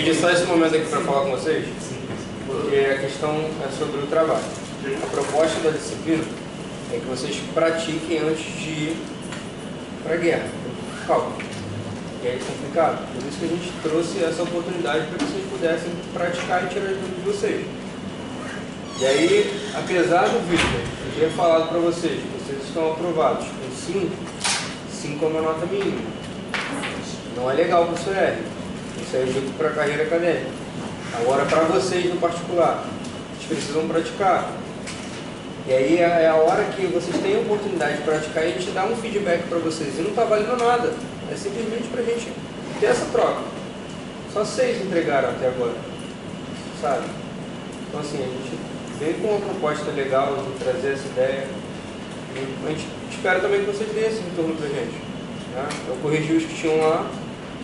pedi só esse momento aqui para falar com vocês, porque a questão é sobre o trabalho. A proposta da disciplina é que vocês pratiquem antes de ir para a guerra, cálculo. E é complicado. Por isso que a gente trouxe essa oportunidade para que vocês pudessem praticar e tirar as dúvidas de vocês. E aí, apesar do Victor ter falado para vocês que vocês estão aprovados com 5, 5 é uma nota mínima. Não é legal para o CR. Isso é junto para a carreira acadêmica. Agora, para vocês no particular, vocês precisam praticar. E aí é a hora que vocês têm a oportunidade de praticar e a gente dá um feedback para vocês. E não está valendo nada. É simplesmente para a gente ter essa troca. Só 6 entregaram até agora. Sabe? Então assim, a gente vem com uma proposta legal de trazer essa ideia. E a gente espera também que vocês deem esse retorno para a gente. Né? Eu corrigi os que tinham lá.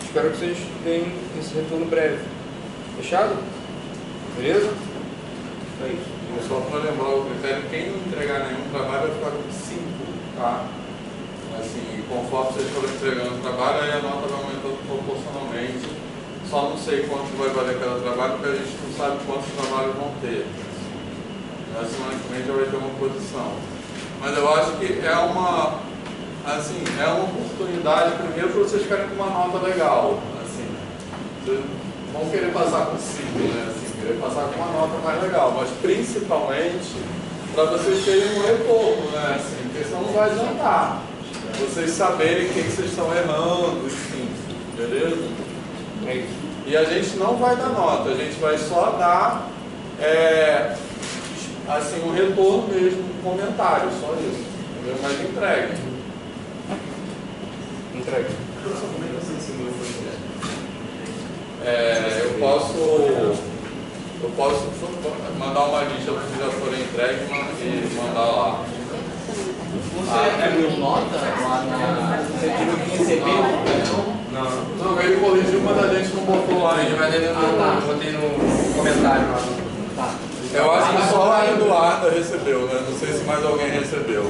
Espero que vocês deem esse retorno breve. Fechado? Beleza? É isso. Só para lembrar o critério, quem não entregar nenhum trabalho vai ficar com 5, tá? Assim, conforme vocês forem entregando o trabalho, aí a nota vai aumentando proporcionalmente. Só não sei quanto vai valer cada trabalho, porque a gente não sabe quantos trabalhos vão ter. Na semana que vem já vai ter uma posição. Mas eu acho que é uma, assim, é uma oportunidade, primeiro, para vocês ficarem com uma nota legal. Assim, vocês vão querer passar com 5, né? Assim, querer passar com uma nota mais legal, mas principalmente para vocês terem um retorno, né? Assim, porque senão não vai adiantar. Vocês saberem o que vocês estão errando, enfim, beleza? É isso. E a gente não vai dar nota, a gente vai só dar assim, um retorno mesmo, um comentário, só isso. Entendeu? Mas entregue. Entregue. Eu posso mandar uma lista para que já forem entregues e mandar lá. Você abriu nota lá na... Você tirou que recebeu? Não, ele corrigiu, mas a gente não botou lá ainda. Eu botei no comentário lá. Tá. Eu acho que só a Eduarda recebeu, né? Não sei se mais alguém recebeu.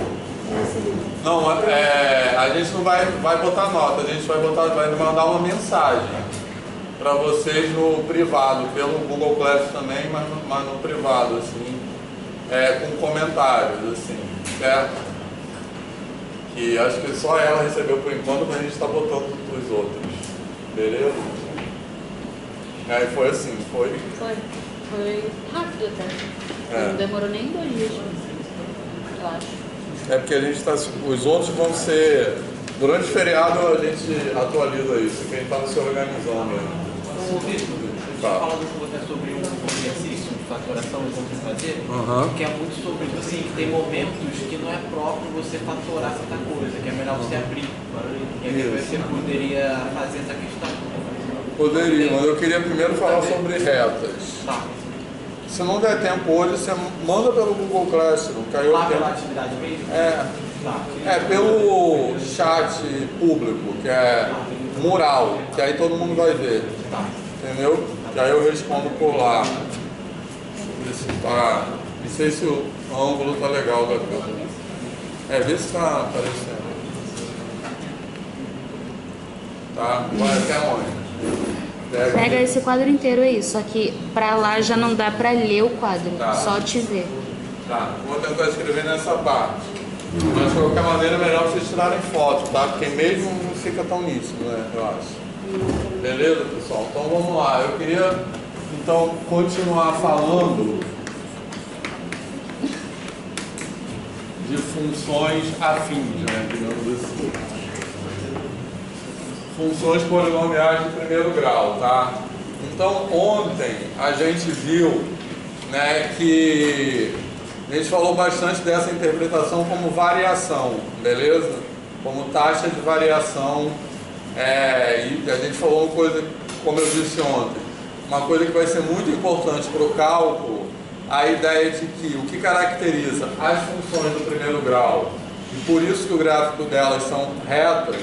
Não, a gente não vai botar nota, a gente vai mandar uma mensagem para vocês no privado, pelo Google Class também, mas no privado, assim, com comentários, assim, certo? Que acho que só ela recebeu por enquanto, mas a gente está botando os outros, beleza? Aí foi assim, foi rápido até. Não demorou nem 2 dias, eu acho. É porque a gente está. Os outros vão ser. Durante o feriado a gente atualiza isso, que a gente está se organizando. Ô, Vitor, falando com você sobre um exercício de fatoração que vamos fazer, que é muito sobre, assim, que tem momentos que não é próprio você fatorar certa coisa, que é melhor você abrir. E aí você poderia fazer essa questão. Poderia, mas eu queria primeiro falar sobre retas. Tá. Se não der tempo hoje, você manda pelo Google Classroom, que aí eu Lá tenho. pela atividade mesmo? Tá. Pelo chat público, que é mural, que aí todo mundo vai ver. Tá. Entendeu? Que aí eu respondo por lá. Não sei se o ângulo tá legal da câmera. Vê se tá aparecendo. Tá? Vai até onde? Pega esse quadro inteiro aí, só que pra lá já não dá pra ler o quadro, Tá. só te ver. Tá, vou tentar escrever nessa parte. Mas de qualquer maneira é melhor vocês tirarem foto, tá? Porque mesmo não fica tão nítido, né? Eu acho. Beleza, pessoal? Então vamos lá. Eu queria então continuar falando de funções afins, né? Digamos assim. Funções polinomiais de primeiro grau, tá? Então ontem a gente viu, né, que a gente falou bastante dessa interpretação como variação, beleza? Como taxa de variação, e a gente falou uma coisa, como eu disse ontem, uma coisa que vai ser muito importante para o cálculo, a ideia de que o que caracteriza as funções do primeiro grau, e por isso que o gráfico delas são retas,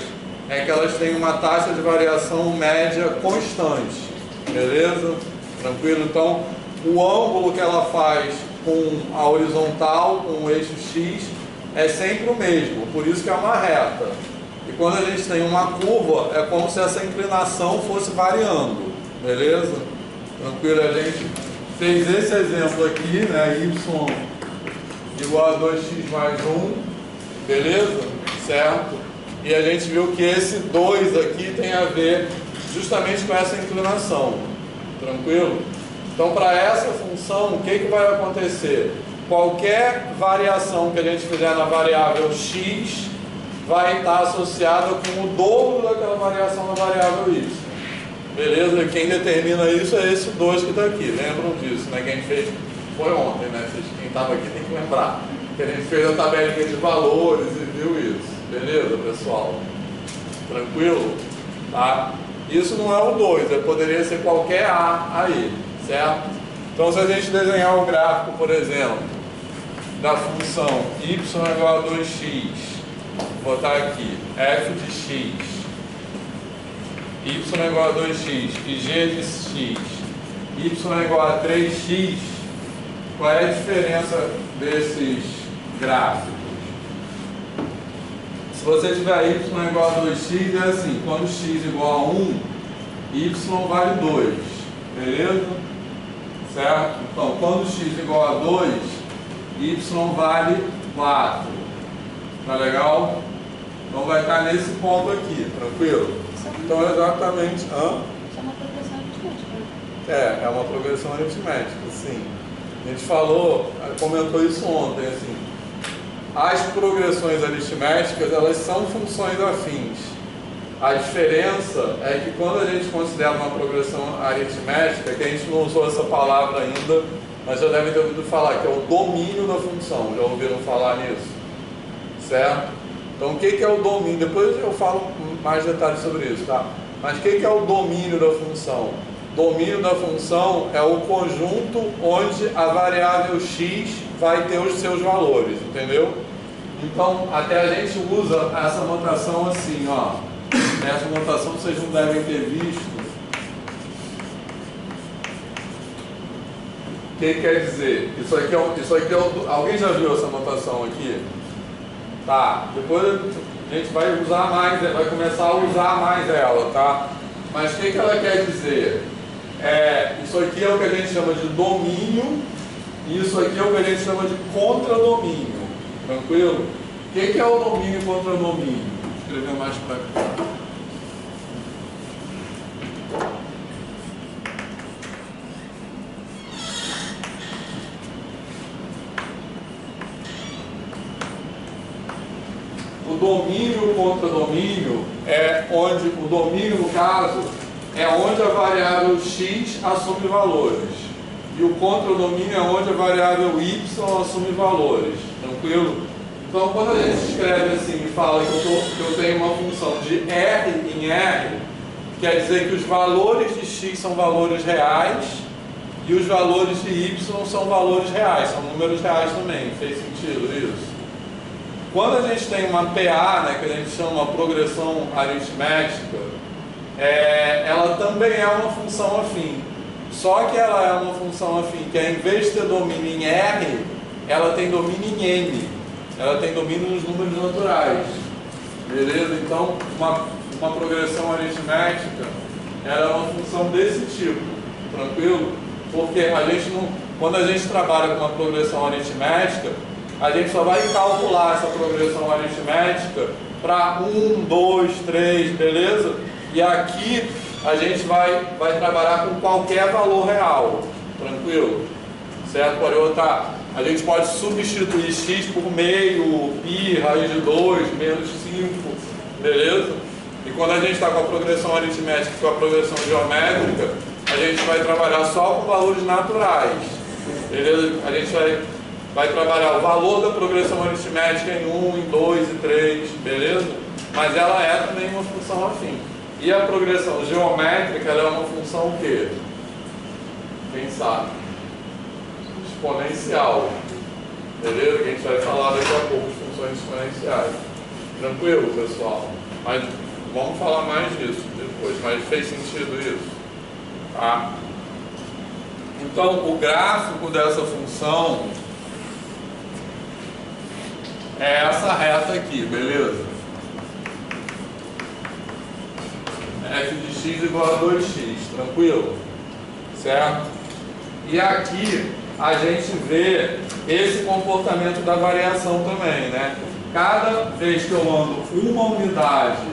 é que elas têm uma taxa de variação média constante, beleza? Tranquilo? Então, o ângulo que ela faz com a horizontal, com o eixo X, é sempre o mesmo, por isso que é uma reta. E quando a gente tem uma curva, é como se essa inclinação fosse variando, beleza? Tranquilo? A gente fez esse exemplo aqui, né? Y igual a 2x mais 1, beleza? Certo? E a gente viu que esse 2 aqui tem a ver justamente com essa inclinação. Tranquilo? Então, para essa função, o que vai acontecer? Qualquer variação que a gente fizer na variável x vai estar associada com o dobro daquela variação na variável y. Beleza? E quem determina isso é esse 2 que está aqui. Lembram disso, né? Que a gente fez, foi ontem, né? Quem estava aqui tem que lembrar. Que a gente fez a tabelinha de valores e viu isso. Beleza, pessoal? Tranquilo? Tá? Isso não é o 2, poderia ser qualquer A aí, certo? Então, se a gente desenhar o gráfico, por exemplo, da função y igual a 2x, vou botar aqui f de x, y igual a 2x e g de x, y igual a 3x, qual é a diferença desses gráficos? Se você tiver y igual a 2x, é assim, quando x igual a 1, y vale 2, beleza? Certo? Então, quando x igual a 2, y vale 4. Tá legal? Então vai estar nesse ponto aqui, tranquilo? Então é exatamente... Isso é uma progressão aritmética. É uma progressão aritmética, sim. A gente falou, comentou isso ontem, assim. As progressões aritméticas, elas são funções afins. A diferença é que quando a gente considera uma progressão aritmética, que a gente não usou essa palavra ainda, mas já devem ter ouvido falar, que é o domínio da função. Já ouviram falar nisso? Certo? Então, o que é o domínio? Depois eu falo mais detalhes sobre isso, tá? Mas o que é o domínio da função? Domínio da função é o conjunto onde a variável x vai ter os seus valores, entendeu? Então, até a gente usa essa notação assim, ó. Essa notação vocês não devem ter visto. O que quer dizer? Isso aqui é alguém já viu essa notação aqui? Tá, depois a gente vai usar mais, vai começar a usar mais ela, tá? Mas o que ela quer dizer? Isso aqui é o que a gente chama de domínio, e isso aqui é o que a gente chama de contradomínio. Tranquilo? O que é o domínio e contradomínio? Vou escrever mais para cá. O domínio e o contradomínio é onde, o domínio no caso, é onde a variável x assume valores. E o contradomínio é onde a variável y assume valores. Tranquilo? Então, quando a gente escreve assim e fala que eu tenho uma função de R em R, quer dizer que os valores de x são valores reais e os valores de y são valores reais, são números reais também. Fez sentido isso? Quando a gente tem uma PA, né, que a gente chama uma progressão aritmética, ela também é uma função afim. Só que ela é uma função afim que, em vez de ter domínio em R, ela tem domínio em N. Ela tem domínio nos números naturais. Beleza? Então, uma progressão aritmética, ela é uma função desse tipo. Tranquilo? Porque a gente não, quando a gente trabalha com uma progressão aritmética, a gente só vai calcular essa progressão aritmética para 1, 2, 3, beleza? E aqui a gente vai trabalhar com qualquer valor real, tranquilo? Certo? Pode botar, a gente pode substituir x por meio, pi, raiz de 2, menos 5, beleza? E quando a gente está com a progressão aritmética e com a progressão geométrica, a gente vai trabalhar só com valores naturais, beleza? A gente vai trabalhar o valor da progressão aritmética em 1, em 2 e 3, beleza? Mas ela é também uma função afim. E a progressão geométrica, ela é uma função o quê? Quem sabe? Exponencial. Beleza? Que a gente vai falar daqui a pouco de funções exponenciais. Tranquilo, pessoal? Mas vamos falar mais disso depois. Mas fez sentido isso? Tá? Então, o gráfico dessa função é essa reta aqui, beleza? F de x igual a 2x, tranquilo? certo? E aqui a gente vê esse comportamento da variação também, né? Cada vez que eu ando uma unidade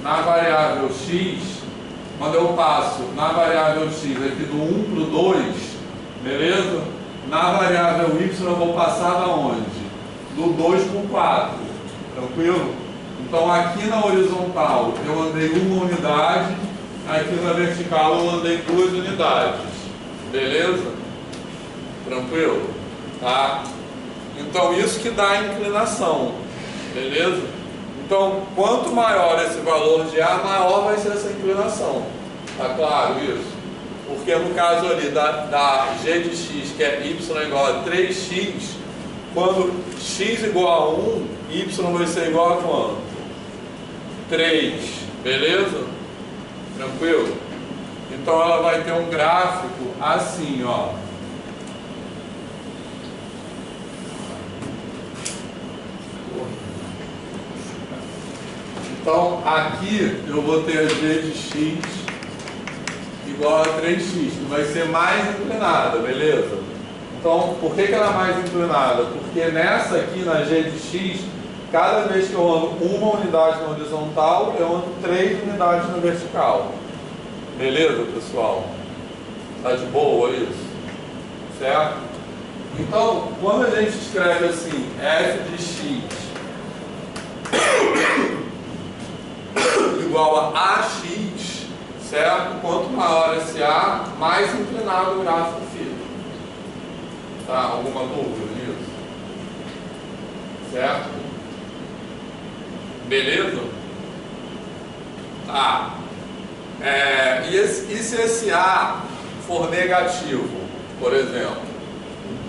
na variável x, quando eu passo na variável x aqui do 1 para o 2, beleza? Na variável y eu vou passar da onde? Do 2 para o 4, tranquilo? Então aqui na horizontal eu andei uma unidade, aqui na vertical eu andei 2 unidades, beleza? Tranquilo? Tá? Então isso que dá a inclinação, beleza? Então quanto maior esse valor de A, maior vai ser essa inclinação, tá claro isso? Porque no caso ali da g de x, que é y igual a 3x, quando x igual a 1, y vai ser igual a quanto? 3, beleza? Tranquilo? Então ela vai ter um gráfico assim, ó. Então aqui eu vou ter a g de x igual a 3x, que vai ser mais inclinada, beleza? Então, por que ela é mais inclinada? Porque nessa aqui, na g de x, cada vez que eu ando uma unidade na horizontal, eu ando 3 unidades na vertical. Beleza, pessoal? Tá de boa isso? Certo? Então, quando a gente escreve assim, f de x igual a ax, certo? Quanto maior esse A, mais inclinado o gráfico fica. Tá? Alguma dúvida nisso? Certo? Beleza? Tá. E se esse A for negativo, por exemplo?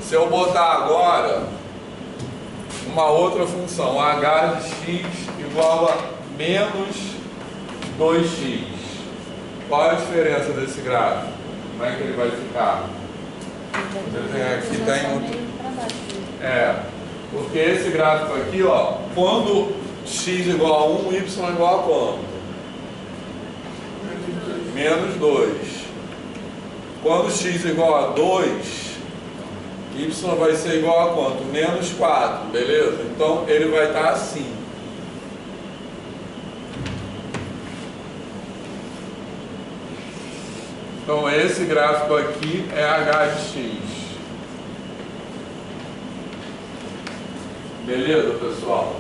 Se eu botar agora uma outra função, h de x igual a menos 2x. Qual é a diferença desse gráfico? Como é que ele vai ficar? Aqui tem outro. Porque esse gráfico aqui, ó, quando x igual a 1, y igual a quanto? Menos 2. Quando x igual a 2, y vai ser igual a quanto? Menos 4, beleza? Então ele vai estar assim. Então esse gráfico aqui é h de x. Beleza, pessoal?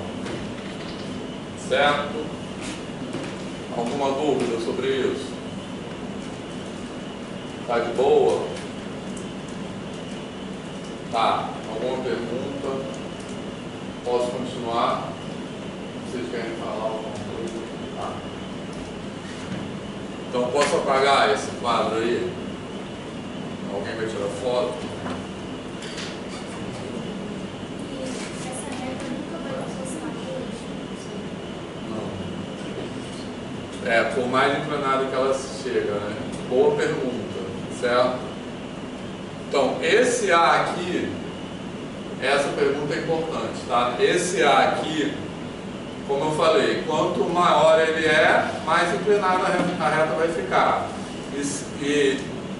Certo? Alguma dúvida sobre isso? Tá de boa? Tá. Alguma pergunta? Posso continuar? Vocês querem falar alguma coisa? Tá. Então posso apagar esse quadro aí? Alguém vai tirar foto? Essa reta nunca vai aproximar Não. Por mais inclinado que ela chega, né? Boa pergunta, certo? Então, esse A aqui, essa pergunta é importante, tá? Esse A aqui, como eu falei, quanto maior ele é, mais inclinada a reta vai ficar. E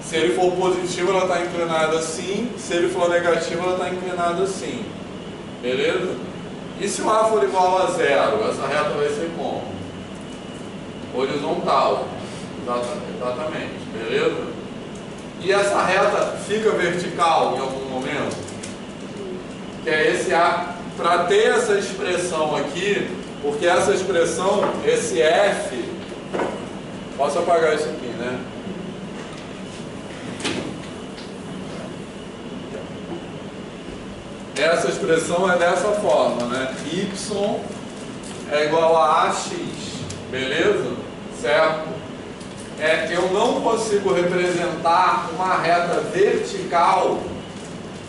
se ele for positivo, ela está inclinada assim. Se ele for negativo, ela está inclinada assim. Beleza? E se o A for igual a 0, essa reta vai ser como? Horizontal. Exatamente. Beleza? E essa reta fica vertical em algum momento? Que é esse A, para ter essa expressão aqui, porque essa expressão, esse F, posso apagar isso aqui, né? Essa expressão é dessa forma, né? Y é igual a AX, beleza? Certo? Eu não consigo representar uma reta vertical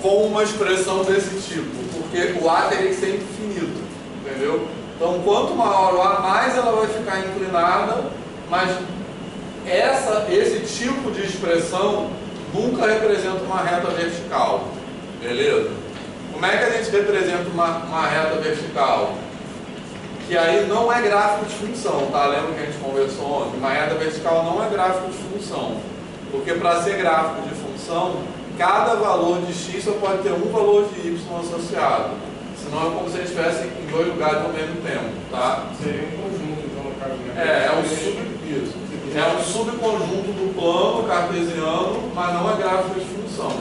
com uma expressão desse tipo, porque o A teria que ser infinito, entendeu? Então, quanto maior o A, mais ela vai ficar inclinada, mas esse tipo de expressão nunca representa uma reta vertical, beleza? Como é que a gente representa uma reta vertical? Que aí não é gráfico de função, tá? Lembra que a gente conversou ontem? Uma reta vertical não é gráfico de função. Porque para ser gráfico de função, cada valor de x só pode ter um valor de y associado. Senão é como se eles estivessem em dois lugares ao mesmo tempo, tá? Seria um conjunto, então, no caso, né? É um subconjunto do plano cartesiano, mas não é gráfico de função,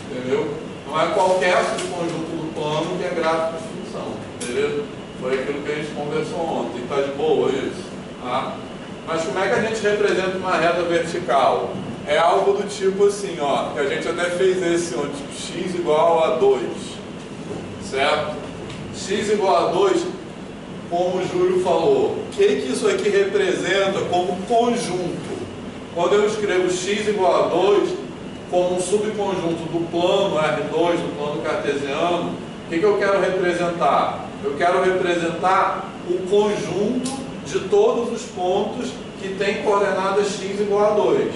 entendeu? Não é qualquer subconjunto do plano que é gráfico de função, beleza? Foi aquilo que a gente conversou ontem, tá de boa isso? Tá? Mas como é que a gente representa uma reta vertical? É algo do tipo assim, ó, que a gente até fez esse onde x igual a 2, certo? X igual a 2, como o Júlio falou, o que isso aqui representa como conjunto? Quando eu escrevo x igual a 2 como um subconjunto do plano R2, do plano cartesiano, o que eu quero representar? Eu quero representar o conjunto de todos os pontos que tem coordenadas x igual a 2,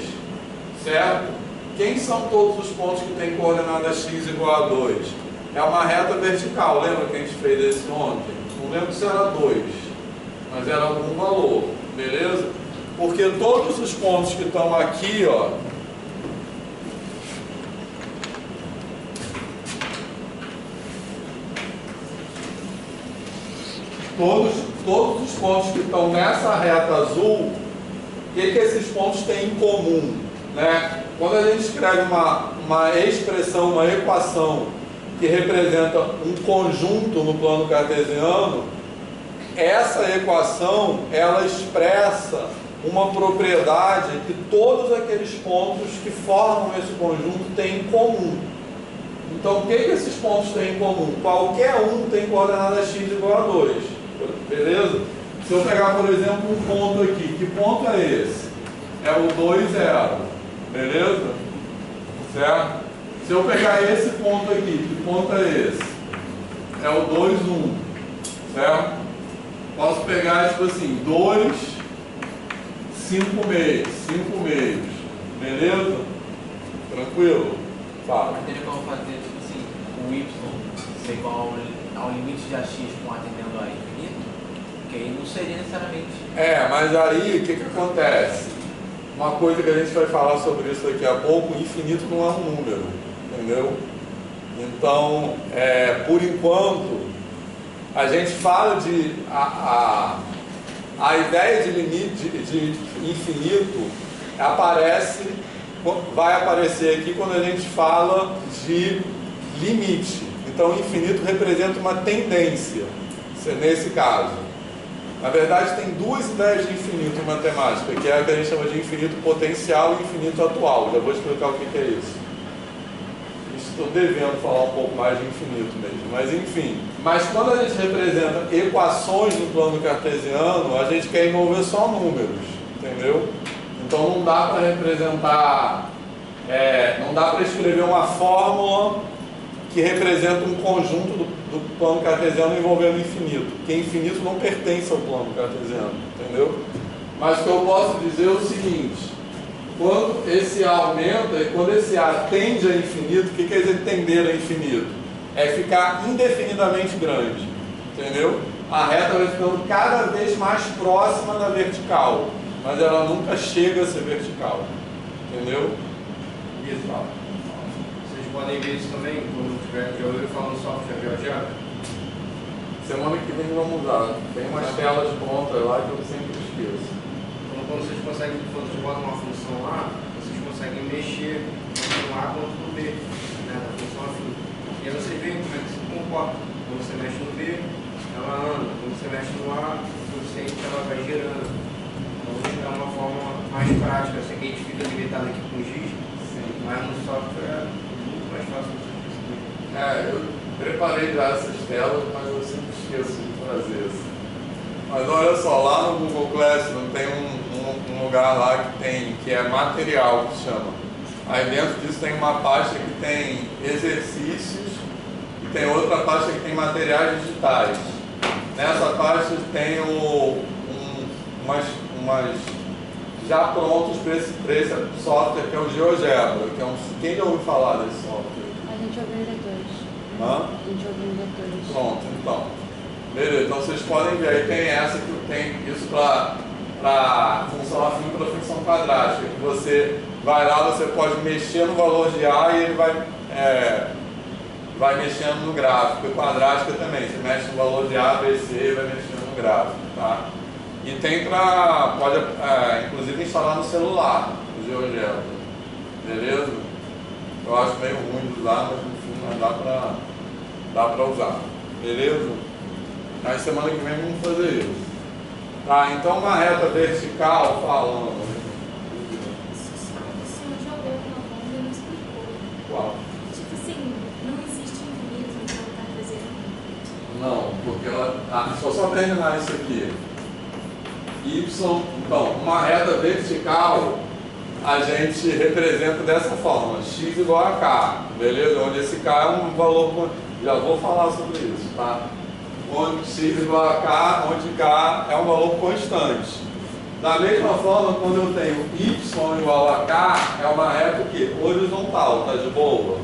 certo? Quem são todos os pontos que têm coordenadas x igual a 2? É uma reta vertical, lembra que a gente fez esse ontem? Não lembro se era 2, mas era algum valor, beleza? Porque todos os pontos que estão aqui, ó, todos os pontos que estão nessa reta azul, o que esses pontos têm em comum, né? Quando a gente escreve uma expressão, uma equação que representa um conjunto no plano cartesiano, essa equação, ela expressa uma propriedade que todos aqueles pontos que formam esse conjunto têm em comum. Então, o que esses pontos têm em comum? Qualquer um tem coordenada x igual a 2, beleza? Se eu pegar, por exemplo, um ponto aqui, que ponto é esse? É o 2, 0, beleza? Certo? Se eu pegar esse ponto aqui, que ponto é esse? É o 2, 1, certo? Posso pegar, tipo assim, 2, 5 meios, 5 meios, beleza? Tranquilo? Fala. Mas teria como fazer, tipo assim, o y ser igual ao limite de ax com a tendendo a infinito? Que aí não seria necessariamente... Mas aí, o que acontece? Uma coisa que a gente vai falar sobre isso daqui a pouco, infinito não é um número, entendeu? Então, por enquanto, a gente fala de... A ideia de limite, de infinito, vai aparecer aqui quando a gente fala de limite. Então, infinito representa uma tendência, nesse caso. Na verdade, tem duas ideias de infinito em matemática, que é a que a gente chama de infinito potencial e infinito atual. Já vou explicar o que é isso. Estou devendo falar um pouco mais de infinito mesmo, mas enfim. Mas quando a gente representa equações no plano cartesiano, a gente quer envolver só números, entendeu? Então não dá para representar, não dá para escrever uma fórmula que representa um conjunto do plano cartesiano envolvendo infinito, porque infinito não pertence ao plano cartesiano, entendeu? Mas o que eu posso dizer é o seguinte: quando esse A aumenta e quando esse A tende a infinito, o que quer dizer tender a infinito? É ficar indefinidamente grande, entendeu? A reta vai ficando cada vez mais próxima da vertical, mas ela nunca chega a ser vertical, entendeu? Isso, Paulo. Vocês podem ver isso também quando tiver de olho falando software GeoGebra. Semana que vem vamos usar. Tem umas telas prontas lá que eu sempre esqueço. Quando vocês conseguem, quando vocês botam uma função lá, vocês conseguem mexer tanto no A quanto no B, né, da função afim. E aí vocês veem como é que se comporta. Quando você mexe no B, ela anda. Quando você mexe no A, o coeficiente ela vai girando. Então é uma forma mais prática. Eu sei que a gente fica limitado aqui com giz, mas no software é muito mais fácil de perceber. Eu preparei já essas telas, mas eu sempre esqueço de trazer isso. Mas olha só, lá no Google Classroom tem um lugar lá que é material, que chama. Aí dentro disso tem uma pasta que tem exercícios e tem outra pasta que tem materiais digitais. Nessa pasta tem umas já prontos para esse software que é o GeoGebra, que é quem já ouviu falar desse software? A gente ouviu em vetores. Hã? A gente ouviu em vetores. Pronto, então. Beleza, então vocês podem ver, aí tem essa que tem isso para função afim para função quadrática, que você vai lá, você pode mexer no valor de A e ele vai mexendo no gráfico. E quadrática também, você mexe no valor de A, B, C e vai mexendo no gráfico, tá? E tem pode inclusive instalar no celular, o GeoGebra, beleza? Eu acho meio ruim de usar, mas enfim, dá pra usar, beleza? Aí semana que vem vamos fazer isso. Tá, então uma reta vertical falando. O senhor jogou uma bomba e não explicou. Qual? Tipo assim, não existe infinito no que ela está trazendo. Não, porque ela. Deixa eu só terminar isso aqui. Y, então, uma reta vertical a gente representa dessa forma, x igual a k, beleza? Onde esse k é um valor, já vou falar sobre isso, tá? Onde x igual a k, onde k é um valor constante. Da mesma forma, quando eu tenho y igual a k, é uma reta o quê? Horizontal, tá de boa?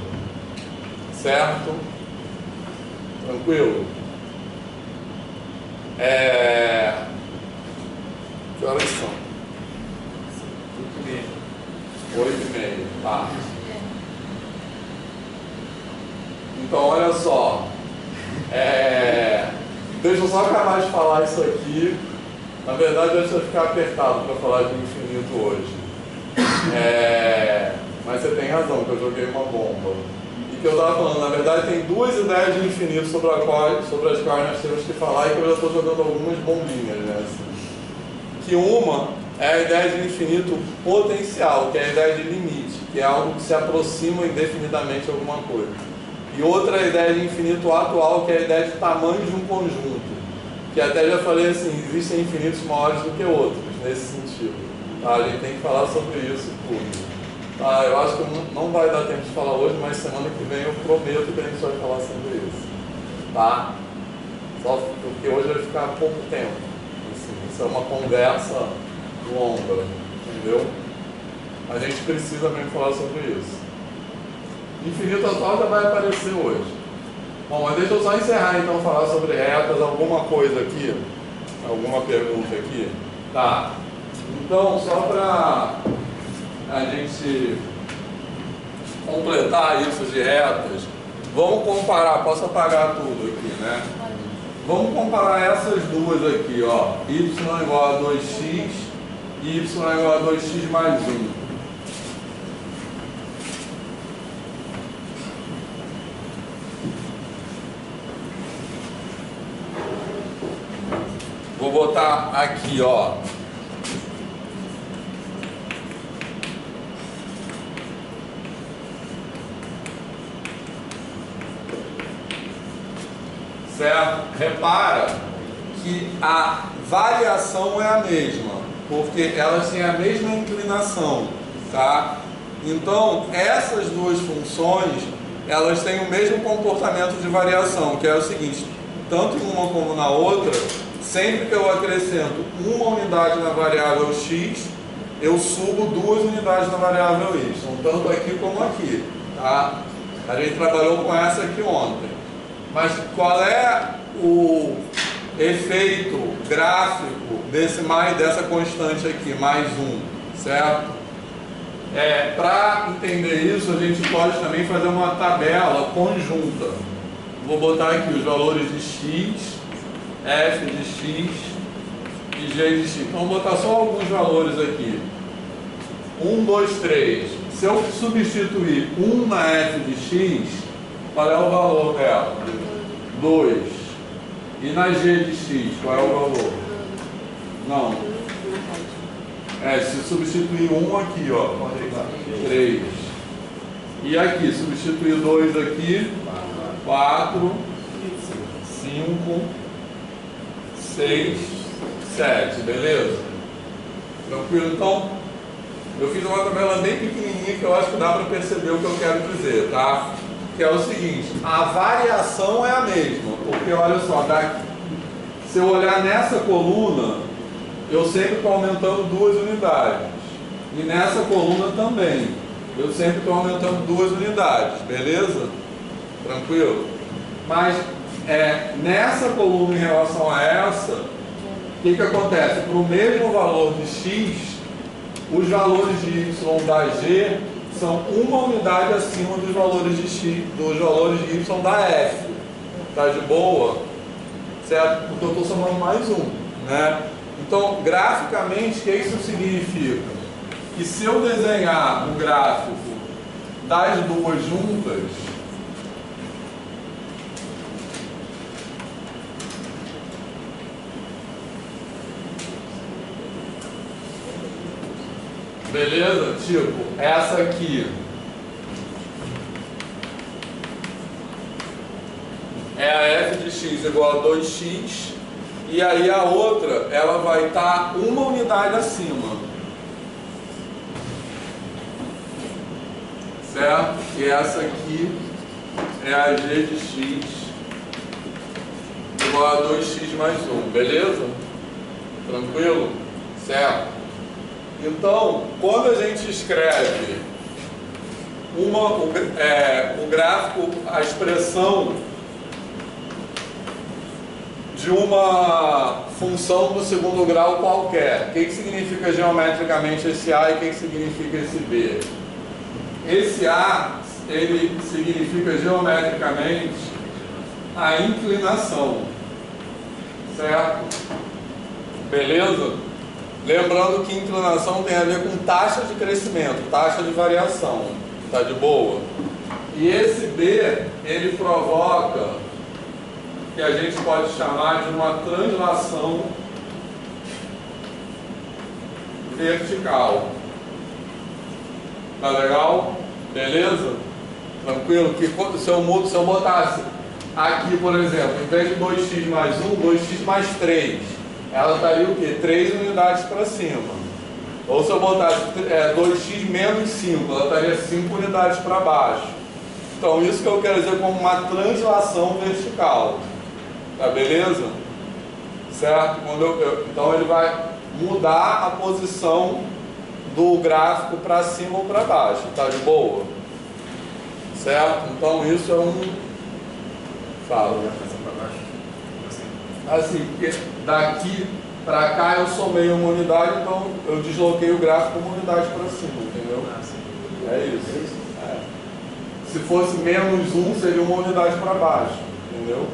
Certo? Tranquilo? Que horas são? 8h30, tá. Então, olha só. Deixa eu só acabar de falar isso aqui. Na verdade, deixa eu ficar apertado para falar de infinito hoje. Mas você tem razão, que eu joguei uma bomba. E que eu estava falando, na verdade, tem duas ideias de infinito sobre as quais nós temos que falar e que eu já estou jogando algumas bombinhas, né? Assim. Que uma é a ideia de infinito potencial, que é a ideia de limite, que é algo que se aproxima indefinidamente a alguma coisa. E outra é a ideia de infinito atual, que é a ideia de tamanho de um conjunto, que até já falei assim, existem infinitos maiores do que outros, nesse sentido. Tá? A gente tem que falar sobre isso tudo. Tá? Eu acho que não vai dar tempo de falar hoje, mas semana que vem eu prometo que a gente vai falar sobre isso. Tá? Só porque hoje vai ficar pouco tempo. Isso é uma conversa longa, entendeu? A gente precisa mesmo falar sobre isso. Infinito atual já vai aparecer hoje. Bom, mas deixa eu só encerrar então, falar sobre retas, alguma coisa aqui, alguma pergunta aqui. Tá. Então, só para a gente completar isso de retas, vamos comparar, posso apagar tudo aqui, né? Vamos comparar essas duas aqui, ó. Y igual a 2x e y igual a 2x mais 1. Vou botar aqui, ó. Certo? Repara que a variação é a mesma, porque elas têm a mesma inclinação, tá? Então, essas duas funções, elas têm o mesmo comportamento de variação, que é o seguinte, tanto em uma como na outra, sempre que eu acrescento uma unidade na variável x, eu subo 2 unidades na variável y, tanto aqui como aqui, tá? A gente trabalhou com essa aqui ontem. Mas qual é o efeito gráfico dessa constante aqui, mais 1, certo? Para entender isso, a gente pode também fazer uma tabela conjunta. Vou botar aqui os valores de x, f de x e g de x. Então, vou botar só alguns valores aqui. 1, 2, 3. Se eu substituir 1 na f de x, qual é o valor dela? 2. E na g de x, qual é o valor? Não. Se substituir 1 aqui, ó, 3. E aqui, substituir 2 aqui, 4, 5, 6, 7, beleza? Tranquilo? Então, eu fiz uma tabela bem pequenininha que eu acho que dá para perceber o que eu quero dizer, tá? Que é o seguinte, a variação é a mesma, porque olha só, se eu olhar nessa coluna, eu sempre estou aumentando 2 unidades, e nessa coluna também, eu sempre estou aumentando 2 unidades, beleza? Tranquilo? Mas nessa coluna em relação a essa, o que acontece? Para o mesmo valor de x, os valores de y da G são uma unidade acima dos valores de x, dos valores de y da F. Tá de boa? Certo? Porque eu estou somando mais um, né? Então, graficamente, o que isso significa? Que se eu desenhar o gráfico das duas juntas, beleza? Tipo, essa aqui é a f de x igual a 2x, e aí a outra, ela vai estar uma unidade acima. Certo? E essa aqui é a g de x igual a 2x mais 1, beleza? Tranquilo? Certo? Então, quando a gente escreve o gráfico, a expressão de uma função do segundo grau qualquer, o que significa geometricamente esse A e o que significa esse B? Esse A, ele significa geometricamente a inclinação, certo? Beleza? Lembrando que inclinação tem a ver com taxa de crescimento, taxa de variação, tá de boa? E esse B, ele provoca que a gente pode chamar de uma translação vertical. Tá legal? Beleza? Tranquilo? Que se eu botasse aqui, por exemplo, em vez de 2x mais 1, 2x mais 3, ela estaria o quê? 3 unidades para cima. Ou se eu botasse 2x menos 5, ela estaria 5 unidades para baixo. Então, isso que eu quero dizer como uma translação vertical. Tá beleza? Certo? Então ele vai mudar a posição do gráfico para cima ou para baixo. Tá de boa? Certo? Então isso é um... Fala. Assim, porque daqui para cá eu somei uma unidade, então eu desloquei o gráfico uma unidade para cima, entendeu? É isso. Se fosse menos 1, seria uma unidade para baixo, entendeu?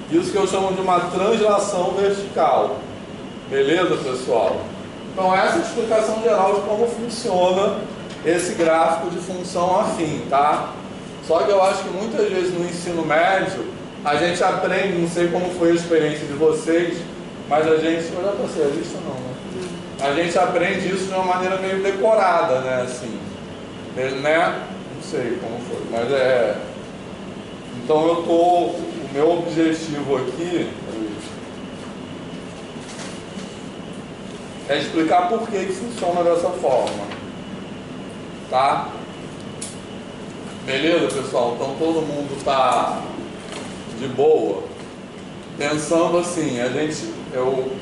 Isso que eu chamo de uma translação vertical. Beleza, pessoal? Então essa é a explicação geral de como funciona esse gráfico de função afim, tá? Só que eu acho que muitas vezes no ensino médio a gente aprende, não sei como foi a experiência de vocês, mas a gente... Olha para você, a lista não, né? A gente aprende isso de uma maneira meio decorada, né? Assim, né? Não sei como foi, mas Então o meu objetivo aqui é explicar por que funciona dessa forma, tá? Beleza, pessoal? Então todo mundo está de boa? Pensando assim, eu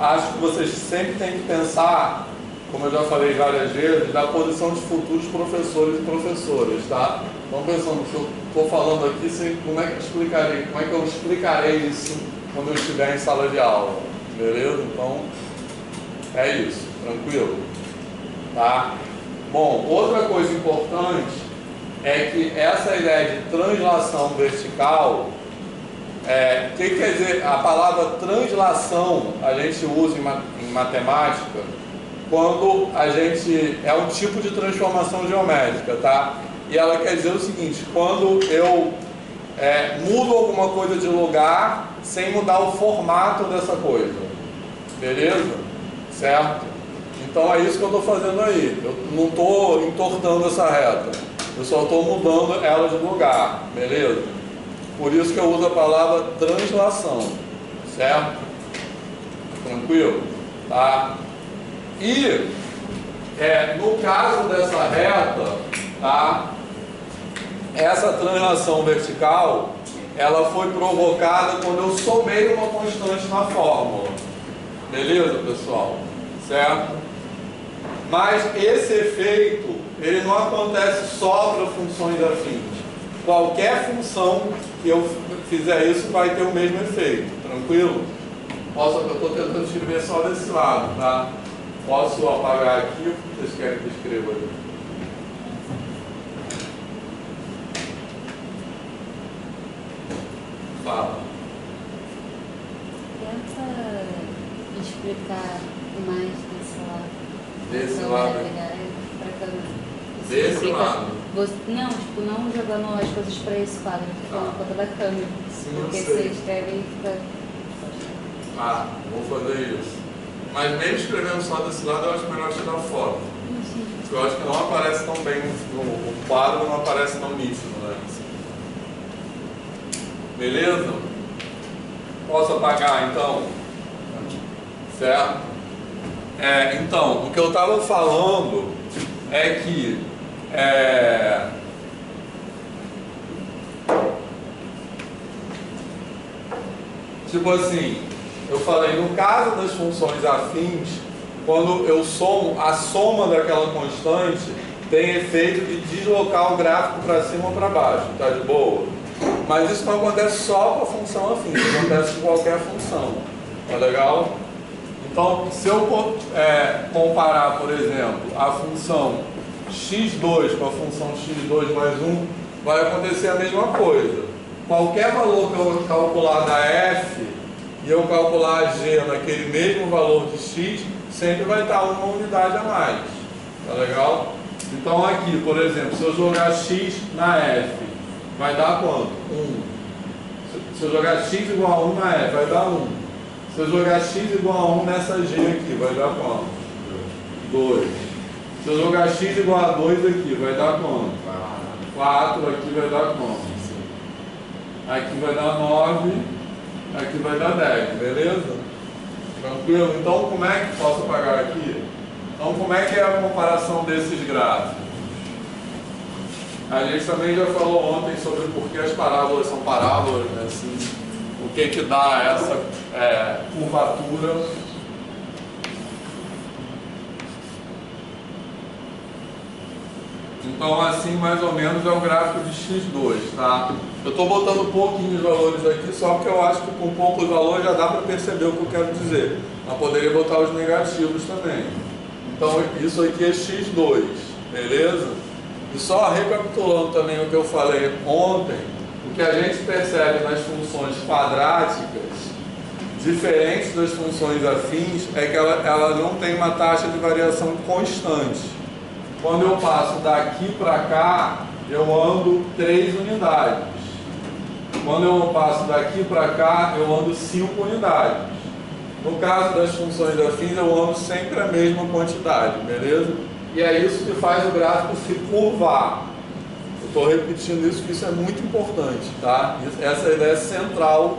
acho que vocês sempre têm que pensar, como eu já falei várias vezes, da posição de futuros professores e professoras, tá? Então pensando que eu estou falando aqui, como é que eu explicarei isso quando eu estiver em sala de aula, beleza? Então é isso, tranquilo? Tá? Bom, outra coisa importante é que essa ideia de translação vertical, o que quer dizer? A palavra translação a gente usa em matemática quando é um tipo de transformação geométrica, tá? E ela quer dizer o seguinte: quando eu mudo alguma coisa de lugar sem mudar o formato dessa coisa, beleza? Certo? Então é isso que eu estou fazendo aí. Eu não estou entortando essa reta, eu só estou mudando ela de lugar, beleza? Por isso que eu uso a palavra translação, certo? Tranquilo? Tá? E no caso dessa reta, tá? Essa translação vertical, ela foi provocada quando eu somei uma constante na fórmula. Beleza, pessoal? Certo? Mas esse efeito, ele não acontece só para funções afins. Qualquer função que eu fizer isso vai ter o mesmo efeito. Tranquilo? Eu estou tentando escrever só desse lado, tá? Posso apagar aqui ou vocês querem que eu escreva ali? Fala. Tenta explicar mais desse lado. Desse Então, lado? pra câmera. Você Desse explica- lado? Não, tipo, não jogando as coisas pra esse quadro, tô falando conta da câmera. Sim, eu Porque sei. você escreve e fica. Ah, vou fazer isso. Mas mesmo escrevendo só desse lado, eu acho melhor tirar foto. Sim. Porque eu acho que não aparece tão bem o quadro, não aparece tão nítido, né? Beleza? Posso apagar então? Certo? Então, o que eu estava falando é que tipo assim, eu falei, no caso das funções afins, quando eu somo, a soma daquela constante tem efeito de deslocar o gráfico para cima ou para baixo, tá de boa? Mas isso não acontece só com a função afim, isso acontece com qualquer função, tá legal? Então, se eu comparar, por exemplo, a função x2 com a função x2 mais 1, vai acontecer a mesma coisa. Qualquer valor que eu calcular da f e eu calcular a g naquele mesmo valor de x, sempre vai estar uma unidade a mais, tá legal? Então aqui, por exemplo, se eu jogar x na f, vai dar quanto? 1. Se eu jogar x igual a 1 na f, vai dar 1. Se eu jogar x igual a 1 nessa g aqui, vai dar quanto? 2. Se eu jogar x igual a 2 aqui, vai dar quanto? 4. Aqui vai dar quanto? Aqui vai dar 9. Aqui vai dar 10, beleza? Tranquilo? Então como é que posso apagar aqui? Então como é que é a comparação desses gráficos? A gente também já falou ontem sobre por que as parábolas são parábolas, né? Assim, o que dá essa curvatura. Então assim mais ou menos é o gráfico de x2, tá? Eu estou botando pouquinhos valores aqui só porque eu acho que com poucos valores já dá para perceber o que eu quero dizer. Mas poderia botar os negativos também. Então isso aqui é x2, beleza? E só recapitulando também o que eu falei ontem, o que a gente percebe nas funções quadráticas, diferentes das funções afins, é que ela não tem uma taxa de variação constante. Quando eu passo daqui para cá, eu ando 3 unidades. Quando eu passo daqui para cá, eu ando 5 unidades. No caso das funções afins, eu ando sempre a mesma quantidade, beleza? E é isso que faz o gráfico se curvar. Eu estou repetindo isso, que isso é muito importante, tá? Essa é a ideia central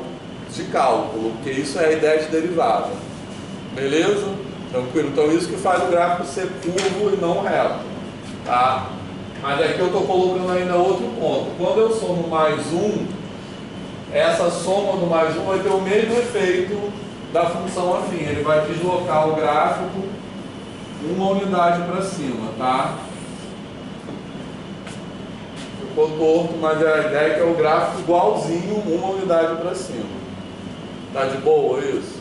de cálculo, porque isso é a ideia de derivada. Beleza? Tranquilo? Então isso que faz o gráfico ser curvo e não reto, tá? Mas aqui eu estou colocando ainda outro ponto. Quando eu somo mais 1, essa soma do mais 1 vai ter o mesmo efeito da função afim. Ele vai deslocar o gráfico uma unidade para cima, tá? Ficou torto, mas a ideia é que é o gráfico igualzinho, uma unidade para cima. Tá de boa isso?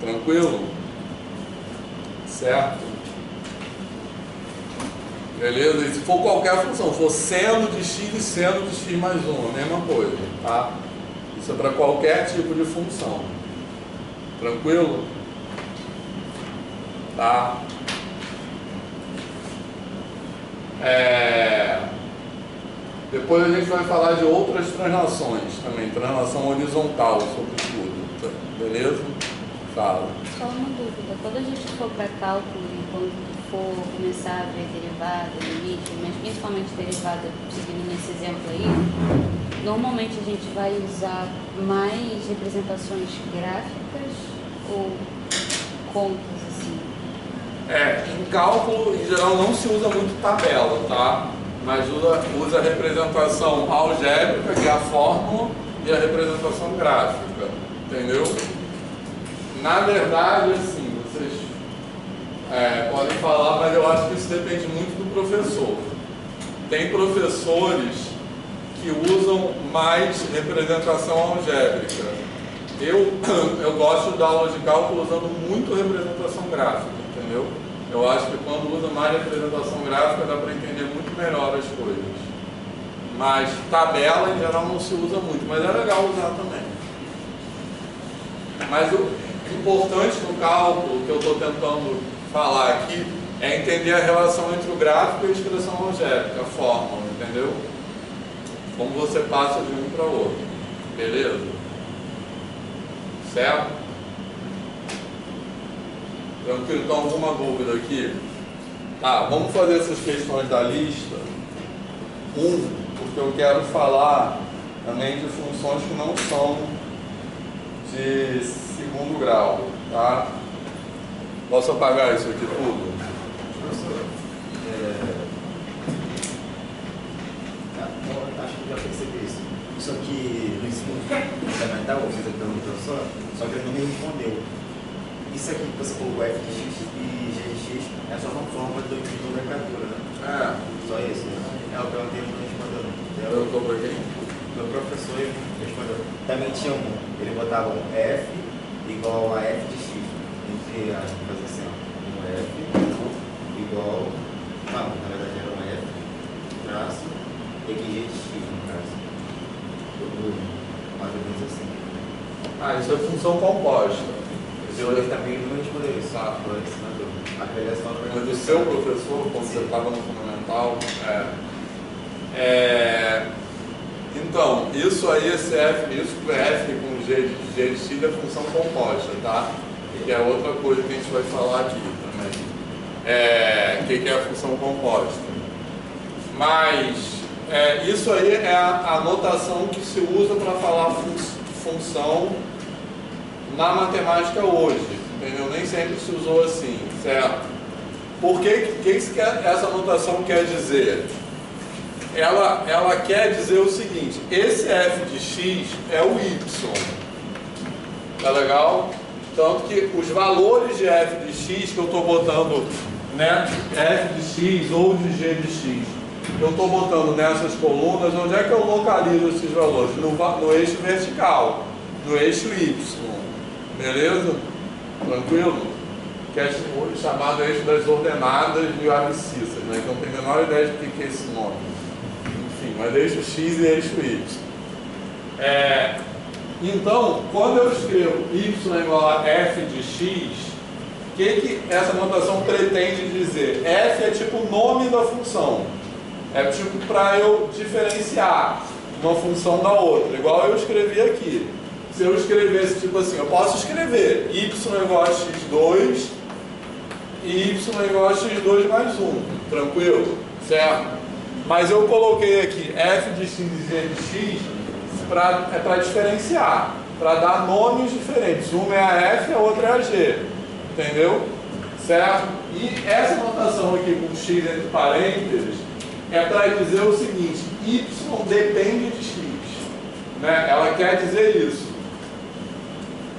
Tranquilo? Certo? Beleza? E se for qualquer função, for seno de x e seno de x mais 1, a mesma coisa, tá? Isso é para qualquer tipo de função. Tranquilo? Tá? Depois a gente vai falar de outras translações também, translação horizontal, sobretudo, tá? Beleza? Fala. Só uma dúvida, quando a gente for para cálculo e quando for começar a ver derivada, limite, mas principalmente derivada, seguindo nesse exemplo aí, normalmente a gente vai usar mais representações gráficas ou contas assim? Em cálculo, em geral, não se usa muito tabela, tá? Mas usa a representação algébrica, que é a fórmula, e a representação gráfica, entendeu? Na verdade, assim, vocês podem falar, mas eu acho que isso depende muito do professor. Tem professores que usam mais representação algébrica. eu gosto da aula de cálculo usando muito representação gráfica, entendeu? Eu acho que quando usa mais representação gráfica dá para entender muito melhor as coisas. Mas tabela em geral não se usa muito, mas é legal usar também. Mas o importante no cálculo que eu estou tentando falar aqui é entender a relação entre o gráfico e a expressão algébrica, a fórmula, entendeu? Como você passa de um para o outro, beleza? Certo? Tranquilo? Então, alguma dúvida aqui? Tá, vamos fazer essas questões da lista. Porque eu quero falar também de funções que não são de segundo grau, tá? Posso apagar isso aqui tudo? Professor, acho que já percebi isso. Isso aqui no ensino fundamental, eu fiz a pergunta do professor, só que ele não me respondeu. Isso aqui que você colocou f de x e g de x é só uma forma de nomenclatura, né? Só isso, né? O que eu não respondeu. Eu estou por quem? Meu professor respondeu. Também tinha ele botava um f igual a f de x. Entre as fazer assim, ó. Um f igual. Não, na verdade era um f traço e g de x, no caso. Mais ou menos assim. Isso é função composta. Ele também não respondeu isso, para o ensinador. Mas o seu professor, quando você estava no fundamental, então, isso aí, esse f, isso com f com g de x é função composta, tá? Que é outra coisa que a gente vai falar aqui também. Que é a função composta. Mas, isso aí é a notação que se usa para falar função na matemática hoje, entendeu? Nem sempre se usou assim, certo? Por que essa notação quer dizer? Ela quer dizer o seguinte: esse f de x é o y, tá legal? Tanto que os valores de f de x que eu estou botando, né, f de x ou de g de x, eu estou botando nessas colunas. Onde é que eu localizo esses valores? No eixo vertical, no eixo y. Beleza? Tranquilo? Que é chamado eixo das ordenadas e abscissas, né? Então não tem a menor ideia de que é esse nome. Enfim, mas eixo x e eixo y. Então, quando eu escrevo y igual a f de x, o que essa notação pretende dizer? F é tipo o nome da função. É tipo para eu diferenciar uma função da outra, igual eu escrevi aqui. Se eu escrevesse tipo assim, eu posso escrever y igual a x2 e y igual a x2 mais 1, tranquilo? Certo? Mas eu coloquei aqui f de x e g de x para diferenciar, para dar nomes diferentes. Uma é a f, a outra é a g, entendeu? Certo? E essa notação aqui com x entre parênteses é para dizer o seguinte: y depende de x, né? Ela quer dizer isso,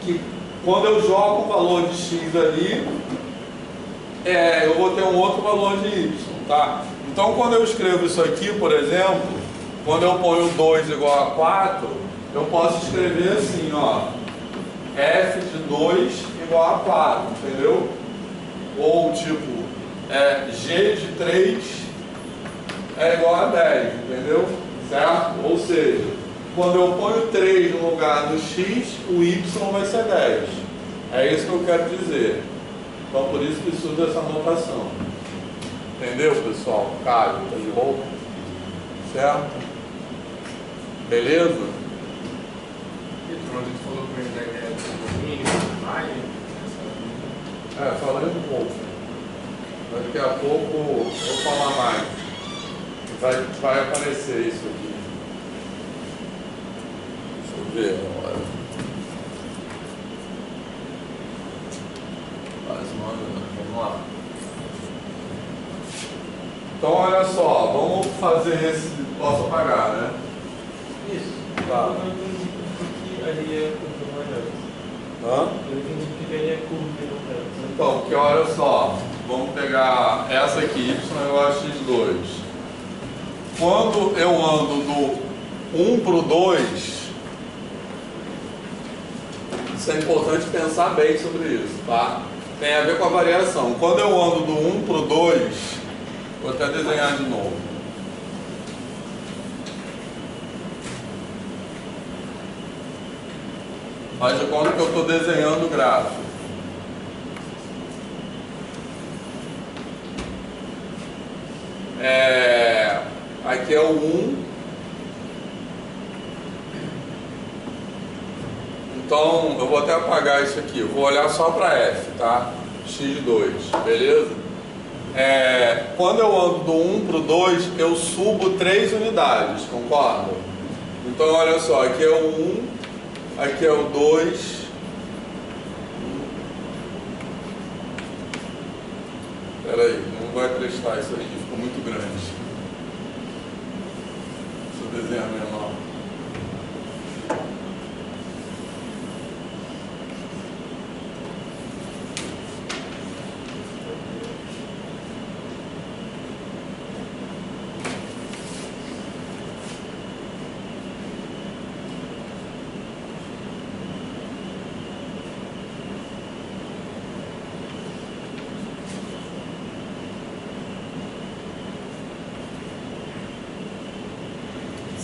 que quando eu jogo um valor de x ali, eu vou ter um outro valor de y, tá? Então, quando eu escrevo isso aqui, por exemplo, quando eu ponho 2 igual a 4, eu posso escrever assim, ó, f de 2 igual a 4, entendeu? Ou tipo, g de 3 é igual a 10, entendeu? Certo? Ou seja, quando eu ponho 3 no lugar do x, o y vai ser 10. É isso que eu quero dizer. Então, por isso que se usa essa notação. Entendeu, pessoal? Caio, tá de boa? Certo? Beleza? E pronto, tu falou com ele, né, que é domínio, falei um pouco. Daqui a pouco eu vou falar mais. Vai aparecer isso aqui. Deixa eu ver agora. Vamos lá. Então, olha só, vamos fazer esse. Posso apagar, né? Isso. Tá. Eu não entendi porque ali é curva Hã? Eu entendi porque ali é curva e não é. Então, porque olha só, vamos pegar essa aqui, y igual a x2. Quando eu ando do 1 para o 2, Isso é importante pensar bem sobre isso, tá? Tem a ver com a variação. Quando eu ando do 1 para o 2, vou até desenhar de novo. Faz de conta que eu estou desenhando o gráfico. Aqui é o 1. Então, eu vou até apagar isso aqui. Eu vou olhar só para F, tá? X2, beleza? Quando eu ando do 1 para o 2, eu subo 3 unidades, concorda? Então, olha só, aqui é o 1, aqui é o 2. Espera aí, não vai prestar isso aqui, ficou muito grande. Deixa eu desenhar menor.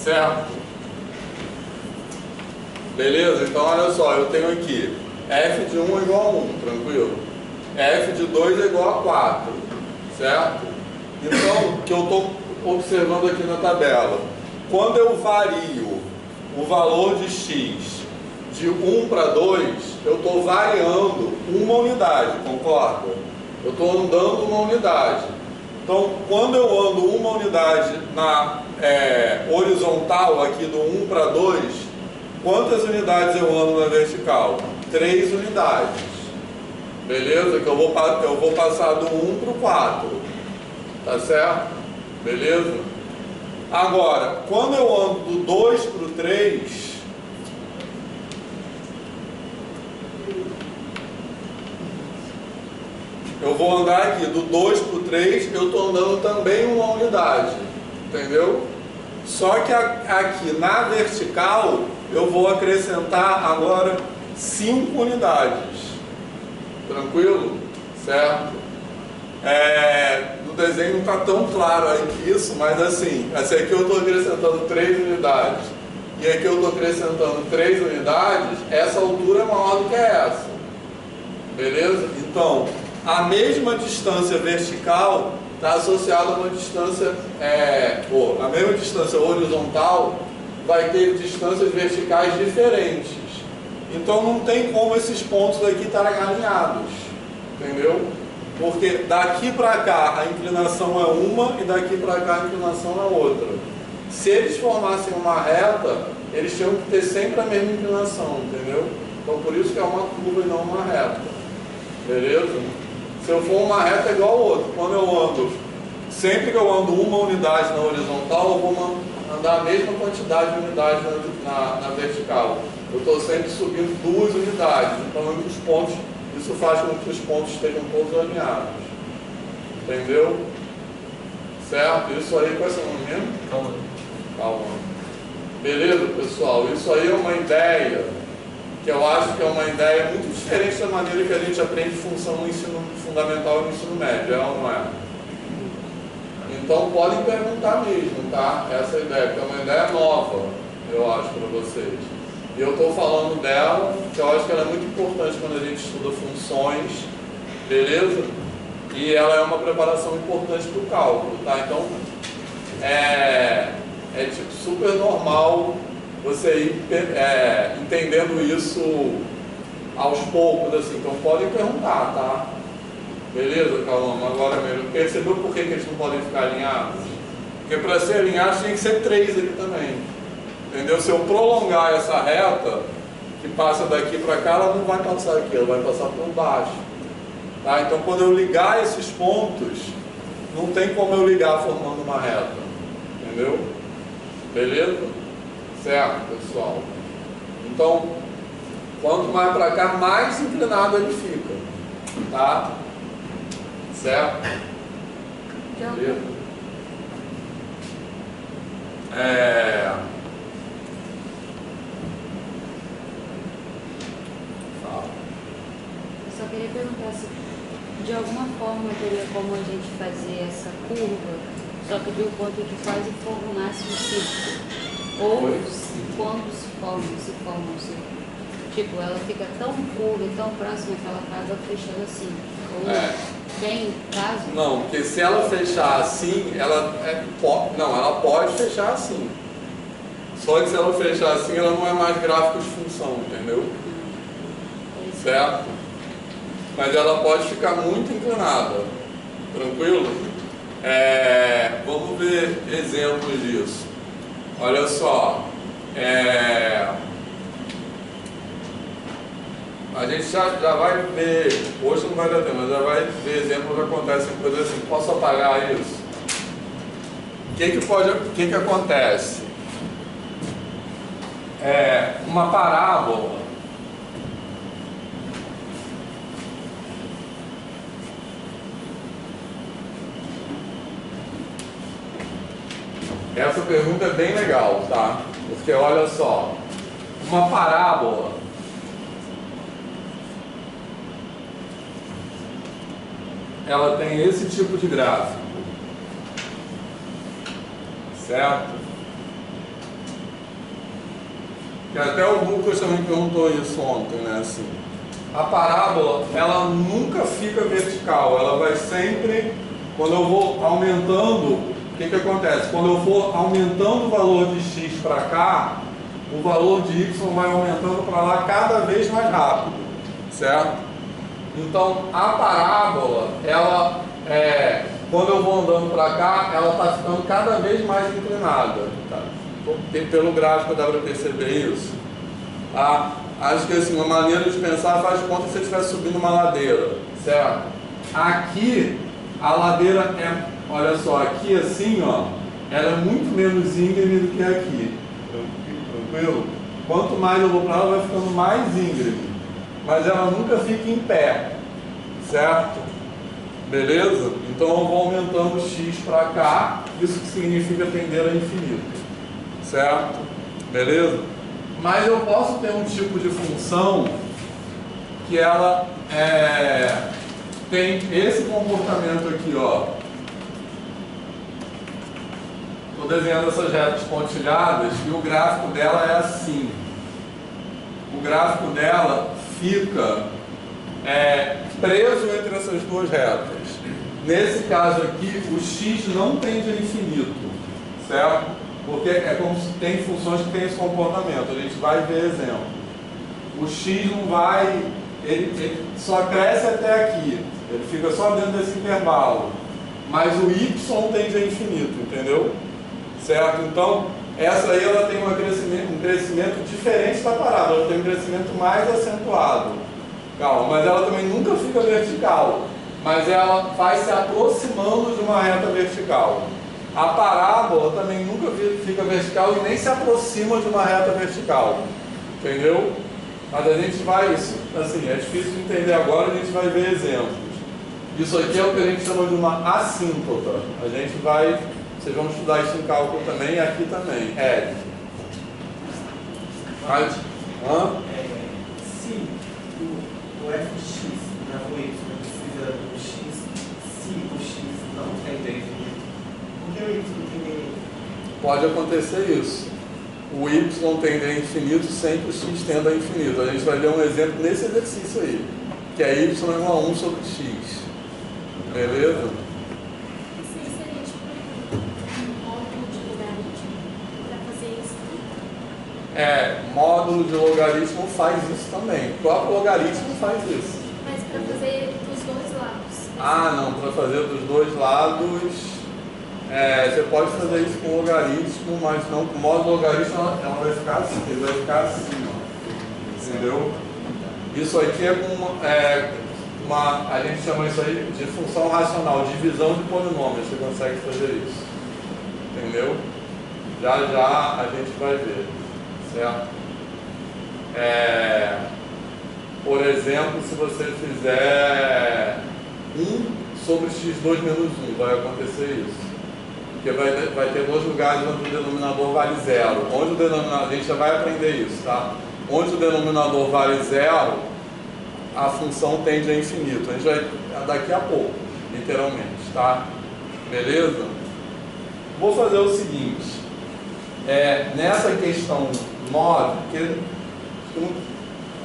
Certo? Beleza? Então olha só, eu tenho aqui f de 1 é igual a 1, tranquilo? F de 2 é igual a 4, certo? Então, o que eu estou observando aqui na tabela, quando eu vario o valor de x de 1 para 2, eu estou variando uma unidade, concorda? Eu estou andando uma unidade. Então, quando eu ando uma unidade na horizontal, aqui do 1 para 2, quantas unidades eu ando na vertical? 3 unidades. Beleza? Que eu vou passar do 1 para o 4. Tá certo? Beleza? Agora, quando eu ando do 2 para o 3, eu vou andar aqui do 2 para o 3, eu estou andando também uma unidade, entendeu? Só que aqui na vertical, eu vou acrescentar agora 5 unidades, tranquilo? Certo? No desenho não está tão claro aí que isso, mas assim, essa aqui eu estou acrescentando 3 unidades, e aqui eu estou acrescentando 3 unidades, essa altura é maior do que essa, beleza? Então, a mesma distância vertical está associada a uma distância, a mesma distância horizontal vai ter distâncias verticais diferentes. Então não tem como esses pontos aqui estarem alinhados, entendeu? Porque daqui para cá a inclinação é uma e daqui para cá a inclinação é outra. Se eles formassem uma reta, eles tinham que ter sempre a mesma inclinação, entendeu? Então por isso que é uma curva e não uma reta, beleza? Se eu for uma reta é igual ao outro. Quando eu ando, sempre que eu ando uma unidade na horizontal, eu vou andar a mesma quantidade de unidades na vertical. Eu estou sempre subindo 2 unidades. Então, entre os pontos, isso faz com que os pontos estejam todos alinhados. Entendeu? Certo? Isso aí, qual é o seu nome mesmo? Calma. Beleza, pessoal? Isso aí é uma ideia que eu acho que é uma ideia muito diferente da maneira que a gente aprende função no ensino fundamental e no ensino médio, é ou não é? Então podem perguntar mesmo, tá? Essa ideia, que é uma ideia nova, eu acho, para vocês. E eu estou falando dela, que eu acho que ela é muito importante quando a gente estuda funções, beleza? E ela é uma preparação importante para o cálculo, tá? Então, tipo super normal você ir entendendo isso aos poucos, assim. Então podem perguntar, tá? Beleza, Calma? Agora mesmo, percebeu por que eles não podem ficar alinhados? Porque para ser alinhados tem que ser 3 aqui também, entendeu? Se eu prolongar essa reta que passa daqui para cá, ela não vai passar aqui, ela vai passar por baixo, tá? Então quando eu ligar esses pontos, não tem como eu ligar formando uma reta, entendeu? Beleza? Certo, pessoal? Então, quanto mais para cá, mais inclinado ele fica, tá? Certo? Beleza? queria perguntar se de alguma forma teria como a gente fazer essa curva, só que de um ponto que quase formasse um círculo. Ou quando se forma um círculo. Tipo, ela fica tão curva e tão próxima que ela acaba fechando assim. Ou tem caso? Não, porque se ela fechar assim, ela pode fechar assim. Só que se ela fechar assim, ela não é mais gráfico de função, entendeu? Certo? Mas ela pode ficar muito inclinada. Tranquilo? Vamos ver exemplos disso. Olha só. A gente já vai ver, hoje não vai dar tempo, mas já vai ver exemplos que acontecem, coisas assim. Posso apagar isso? O que acontece? Uma parábola. Essa pergunta é bem legal, tá? Porque olha só, uma parábola ela tem esse tipo de gráfico, certo? Que até o Lucas também perguntou isso ontem, né? Assim, a parábola, ela nunca fica vertical, ela vai sempre, quando eu vou aumentando, o que acontece? Quando eu for aumentando o valor de x para cá, o valor de y vai aumentando para lá cada vez mais rápido, certo? Então, a parábola, ela, quando eu vou andando para cá, ela está ficando cada vez mais inclinada, tá? Pelo gráfico dá para perceber isso, tá? Acho que assim, uma maneira de pensar faz de conta que você estivesse subindo uma ladeira, certo? Aqui, a ladeira olha só, aqui assim, ó, ela é muito menos íngreme do que aqui, tranquilo? Quanto mais eu vou para lá, ela vai ficando mais íngreme, mas ela nunca fica em pé, certo? Beleza? Então eu vou aumentando x para cá, isso que significa tender a infinito, certo? Beleza? Mas eu posso ter um tipo de função que ela tem esse comportamento aqui, ó. Estou desenhando essas retas pontilhadas e o gráfico dela é assim. O gráfico dela fica preso entre essas duas retas. Nesse caso aqui, o x não tende a infinito, certo? Porque é como se tem funções que têm esse comportamento. A gente vai ver exemplo. O x não vai, ele só cresce até aqui. Ele fica só dentro desse intervalo. Mas o y tende a infinito, entendeu? Certo? Então, essa aí ela tem um crescimento diferente da parábola. Ela tem um crescimento mais acentuado. Calma, mas ela também nunca fica vertical. Mas ela vai se aproximando de uma reta vertical. A parábola também nunca fica vertical e nem se aproxima de uma reta vertical. Entendeu? Mas a gente vai, assim, é difícil de entender agora, a gente vai ver exemplos. Isso aqui é o que a gente chama de uma assíntota. A gente vai, vocês vão estudar isso em cálculo também e aqui também. Se o fx na rua y precisa do x, se o x não tende a infinito, por que o y tende a infinito? Pode acontecer isso. O y tende a infinito sem que o x tenda a infinito. A gente vai ver um exemplo nesse exercício aí, que é y igual a 1 sobre x. Beleza? Isso aí seria tipo um módulo de logaritmo para fazer isso? Módulo de logaritmo faz isso também. O próprio logaritmo faz isso. Mas para fazer dos dois lados. Não, para fazer dos dois lados, você pode fazer isso com logaritmo, mas não com módulo logaritmo, ela vai ficar assim, ele vai ficar assim, ó. Entendeu? Isso aqui é com a gente chama isso aí de função racional, divisão de polinômios, você consegue fazer isso. Entendeu? Já a gente vai ver, certo? Por exemplo, se você fizer 1 sobre x2 menos 1, vai acontecer isso. Porque vai ter dois lugares onde o denominador vale 0. Onde o denominador, a gente já vai aprender isso, tá? Onde o denominador vale 0, a função tende a infinito. A gente vai daqui a pouco, literalmente, tá? Beleza? Vou fazer o seguinte, nessa questão 9, porque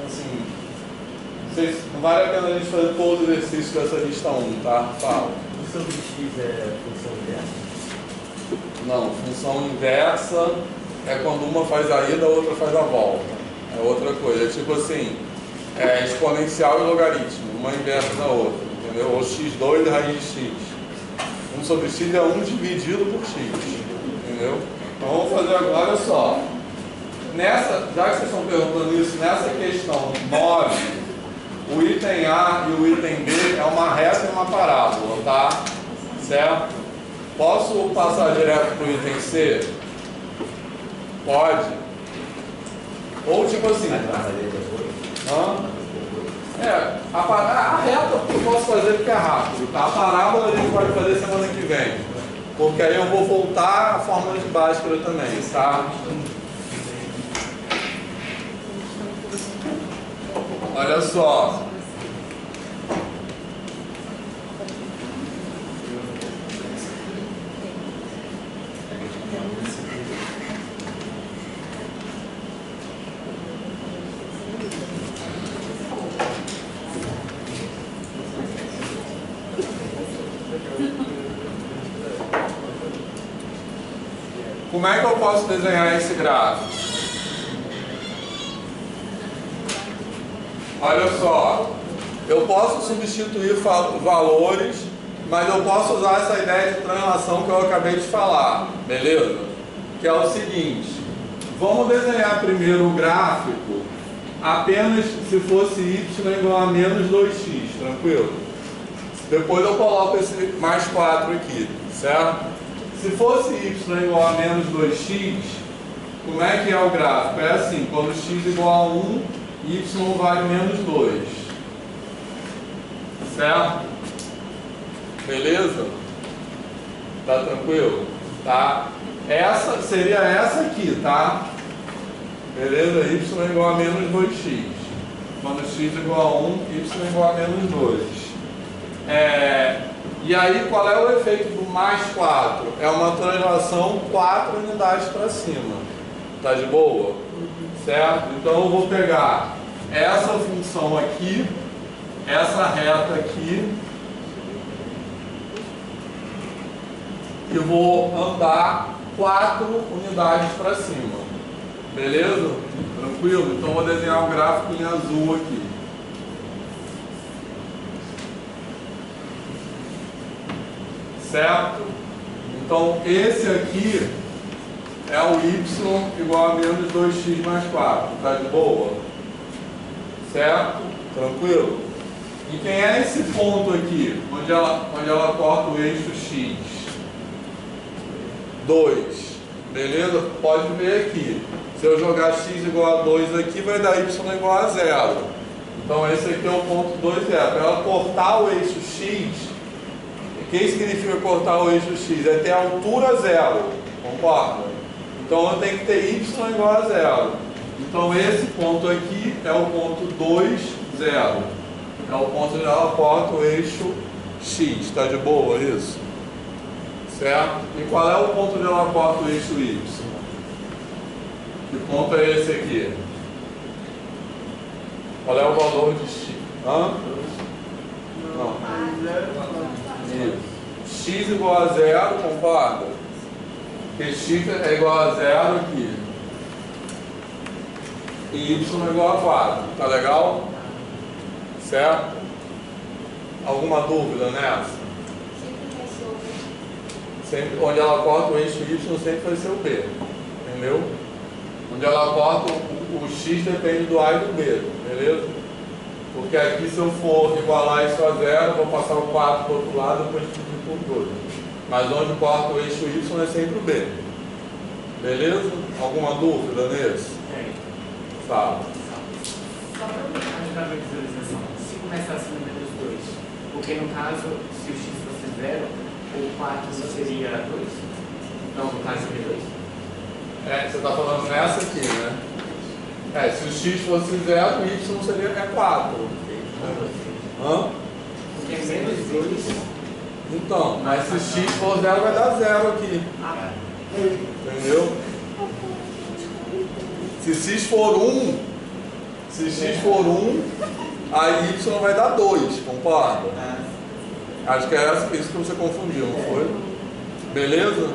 assim, não vale a pena a gente fazer todo o exercício dessa lista 1, tá? Fala. Função de x é função inversa? Não, função inversa é quando uma faz a ida, a outra faz a volta. É outra coisa, é tipo assim, exponencial e logaritmo, uma inversa da outra, entendeu? Ou x2 raiz de x. 1 sobre x é 1 dividido por x, entendeu? Então vamos fazer agora, olha só. Já que vocês estão perguntando isso, nessa questão 9, o item A e o item B é uma reta e uma parábola, tá? Certo? Posso passar direto para o item C? Pode. Ou tipo assim... A reta eu posso fazer porque é rápido, tá? A parábola a gente pode fazer semana que vem. Porque aí eu vou voltar à fórmula de Bhaskara também, tá? Olha só. Como é que eu posso desenhar esse gráfico? Olha só, eu posso substituir valores, mas eu posso usar essa ideia de translação que eu acabei de falar, beleza? Que é o seguinte, vamos desenhar primeiro o gráfico apenas se fosse y igual a menos 2x, tranquilo? Depois eu coloco esse mais 4 aqui, certo? Se fosse y igual a menos 2x, como é que é o gráfico? É assim, quando x igual a 1, y vale menos 2. Certo? Beleza? Tá tranquilo? Tá? Seria essa aqui, tá? Beleza? Y igual a menos 2x. Quando x igual a 1, y igual a menos 2. E aí, qual é o efeito do mais 4? É uma translação 4 unidades para cima. Tá de boa? Certo? Então eu vou pegar essa função aqui, essa reta aqui, e vou andar 4 unidades para cima. Beleza? Tranquilo? Então eu vou desenhar o gráfico em azul aqui. Certo? Então esse aqui é o y igual a menos 2x mais 4. Tá de boa? Certo? Tranquilo? E quem é esse ponto aqui? Onde ela corta o eixo x? 2. Beleza? Pode ver aqui. Se eu jogar x igual a 2 aqui, vai dar y igual a 0. Então esse aqui é o ponto 2, 0. Para ela cortar o eixo x, o que significa cortar o eixo x? É ter a altura 0. Concorda? Então eu tenho que ter y igual a 0. Então esse ponto aqui é o ponto 2, 0. É o ponto onde ela corta o eixo x. Está de boa isso? Certo? E qual é o ponto onde ela corta o eixo y? Que ponto é esse aqui? Qual é o valor de x? Hã? Não. Isso. X igual a 0, concorda? Porque x é igual a 0 aqui. E y é igual a 4. Tá legal? Certo? Alguma dúvida nessa? Sempre, onde ela corta o eixo y sempre vai ser o B. Entendeu? Onde ela corta o x depende do A e do B. Beleza? Porque aqui, se eu for igualar isso a 0, eu vou passar o 4 para o outro lado e depois dividir por 2. Mas onde corta o eixo y é sempre o B. Beleza? Alguma dúvida nesse? Tem. Fala. Só para ajudar a visualização, se começasse no menos 2, porque no caso, se o x fosse 0, o 4 só seria 2? Não, no caso seria 2. Você está falando nessa aqui, né? Se o x fosse 0, o y seria 4. Hã? Porque é menos 2. Então, mas se x for 0 vai dar 0 aqui. Entendeu? Se x for 1, aí y vai dar 2, concorda? Acho que é isso que você confundiu, não foi? Beleza?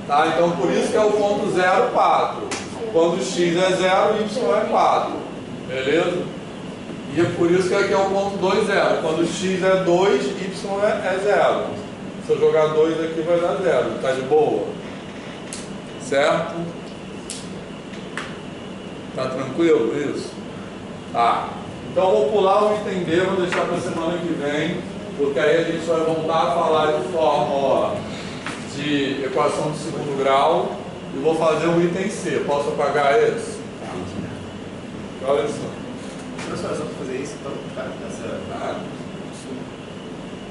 Tá, então por isso que é o ponto 0, 4. Quando x é 0, y é 4. Beleza? E é por isso que aqui é o ponto 2, 0. Quando x é 2, y é 0. Se eu jogar 2 aqui vai dar 0. Tá de boa? Certo? Tá tranquilo isso? Tá. Então eu vou pular o item D, vou deixar para semana que vem, porque aí a gente vai voltar a falar de fórmula de equação de segundo grau e vou fazer o item C. Posso apagar esse? Olha só. Professor, só para fazer isso, então, cara,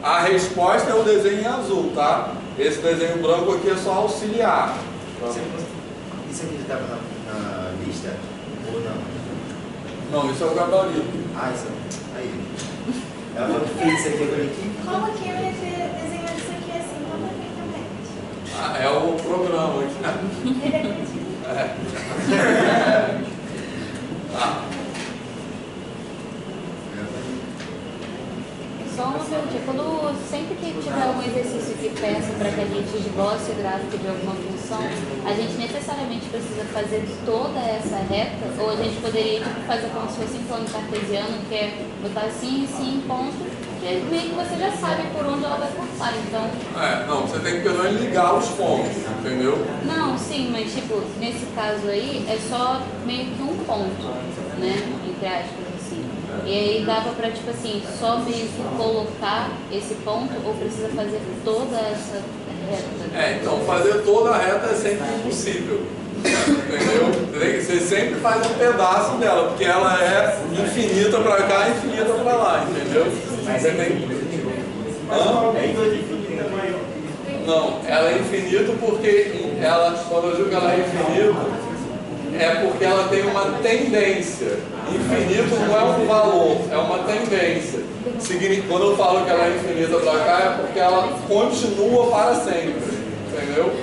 a resposta é o desenho em azul, tá? Esse desenho branco aqui é só auxiliar. Isso aqui já estava na lista ou não? Não, isso é o gabarito. Isso aí. Ela falou que fez isso aqui agora aqui. Como que eu ia ter desenhado isso aqui assim, completamente? É o programa aqui. Só uma pergunta, sempre que tiver algum exercício que peça para que a gente esboce o gráfico de alguma função, a gente necessariamente precisa fazer toda essa reta, ou a gente poderia fazer como se fosse em plano cartesiano, que é botar assim, assim, ponto, que meio que você já sabe por onde ela vai passar, então... Não, você tem que pelo menos ligar os pontos, entendeu? Não, sim, mas tipo, nesse caso aí, é só meio que um ponto, né, entre aspas. E aí dava pra, tipo assim, só meio que colocar esse ponto ou precisa fazer toda essa reta? Então fazer toda a reta é sempre impossível. Entendeu? Você sempre faz um pedaço dela, porque ela é infinita pra cá e infinita pra lá, entendeu? Mas é bem. Não, ela é infinita porque quando eu digo que ela é infinita, é porque ela tem uma tendência. Infinito não é um valor, é uma tendência. Quando eu falo que ela é infinita para cá, é porque ela continua para sempre. Entendeu?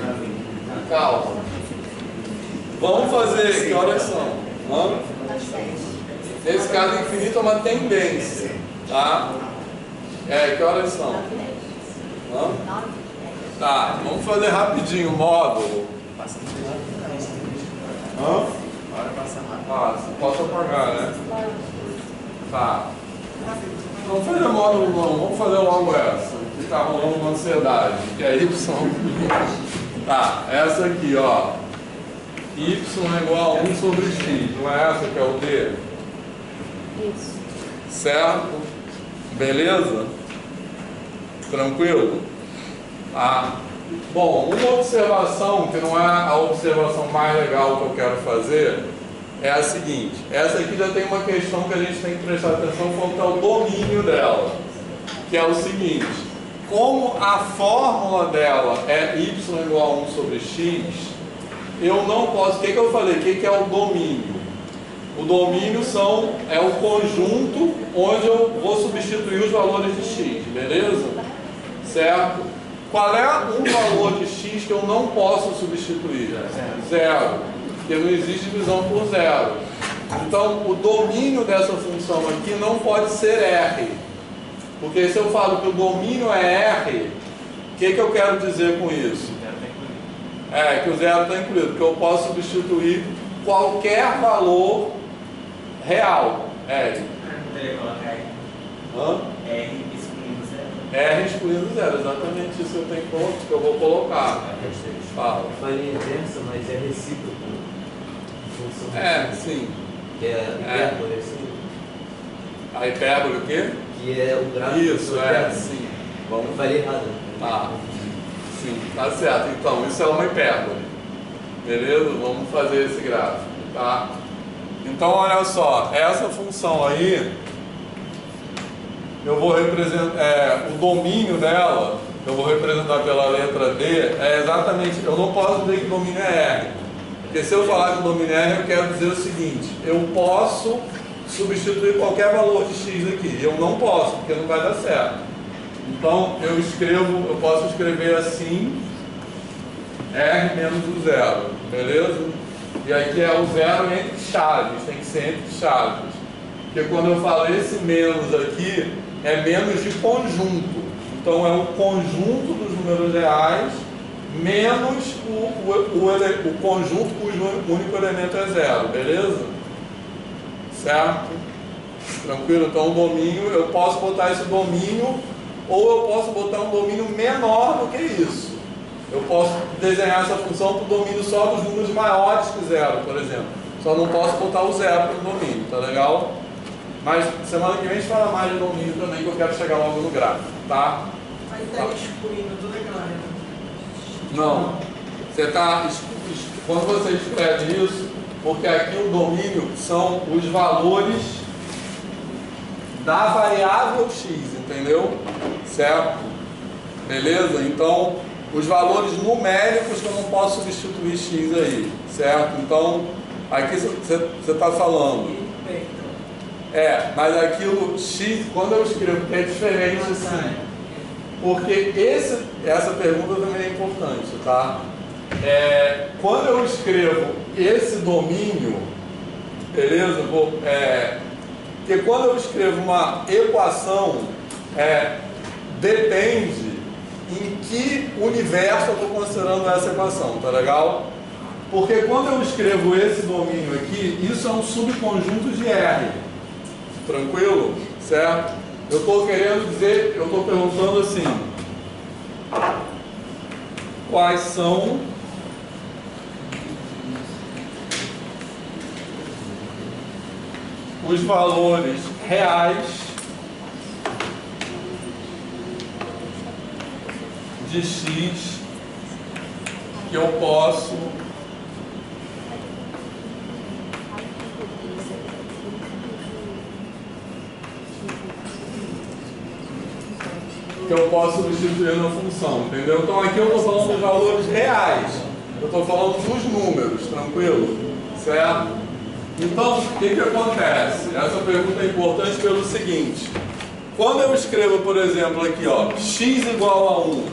Calma. Vamos fazer, que horas são? Nesse caso, infinito é uma tendência. Tá? Que horas são? Tá, vamos fazer rapidinho o módulo. Posso apagar, né? Tá. Não vamos fazer módulo não, vamos fazer logo essa, que tá rolando uma ansiedade, que é Y. Tá, essa aqui, ó. Y é igual a 1 sobre X, não é essa que é o D? Isso. Certo? Beleza? Tranquilo? Tá. Bom, uma observação, que não é a observação mais legal que eu quero fazer, é a seguinte. Essa aqui já tem uma questão que a gente tem que prestar atenção quanto ao domínio dela, que é o seguinte: como a fórmula dela é y igual a 1 sobre x, eu não posso... O que eu falei? O que é o domínio? O domínio é o conjunto onde eu vou substituir os valores de x, beleza? Certo? Qual é um valor de x que eu não posso substituir? Zero. Porque não existe divisão por zero. Então, o domínio dessa função aqui não pode ser R. Porque se eu falo que o domínio é R, o que eu quero dizer com isso? Que o zero está incluído. Porque eu posso substituir qualquer valor real. R. R excluindo zero, exatamente isso que eu vou colocar. Fala. Faria inversa, mas é recíproco. Sim. Que é hipérbole, assim. A hipérbole o quê? Que é o gráfico. Isso, sim. Vamos fazer errado. Sim, tá certo. Então, isso é uma hipérbole. Beleza? Vamos fazer esse gráfico, tá? Então, olha só, essa função aí, eu vou representar, o domínio dela, eu vou representar pela letra D, é exatamente, eu não posso dizer que o domínio é R. Porque se eu falar que o domínio é R, eu quero dizer o seguinte: eu posso substituir qualquer valor de x aqui. Eu não posso, porque não vai dar certo. Então eu posso escrever assim, R menos o zero, beleza? E aqui é o zero entre chaves, tem que ser entre chaves. Porque quando eu falo esse menos aqui, é menos de conjunto. Então é o conjunto dos números reais menos o conjunto cujo único elemento é zero, beleza? Certo? Tranquilo? Então o domínio, eu posso botar esse domínio, ou eu posso botar um domínio menor do que isso. Eu posso desenhar essa função para o domínio só dos números maiores que zero, por exemplo. Só não posso botar o zero no domínio, tá legal? Mas semana que vem a gente fala mais de domínio também, que eu quero chegar logo no gráfico, tá? Aí está excluindo toda aquela reta. Não. Você está, quando você escreve isso, porque aqui o domínio são os valores da variável x, entendeu? Certo? Beleza? Então, os valores numéricos que eu não posso substituir x aí, certo? Então, aqui você está falando. Mas aquilo x, quando eu escrevo, é diferente assim. Porque essa pergunta também é importante, tá? Quando eu escrevo esse domínio, beleza? Porque quando eu escrevo uma equação, depende em que universo eu estou considerando essa equação, tá legal? Porque quando eu escrevo esse domínio aqui, isso é um subconjunto de R. Tranquilo? Certo? Eu estou querendo dizer, eu estou perguntando assim, quais são os valores reais de x que eu posso substituir na função, entendeu? Então aqui eu estou falando dos valores reais, eu estou falando dos números, tranquilo? Certo? Então, o que acontece? Essa pergunta é importante pelo seguinte: quando eu escrevo, por exemplo, aqui, ó, x igual a 1,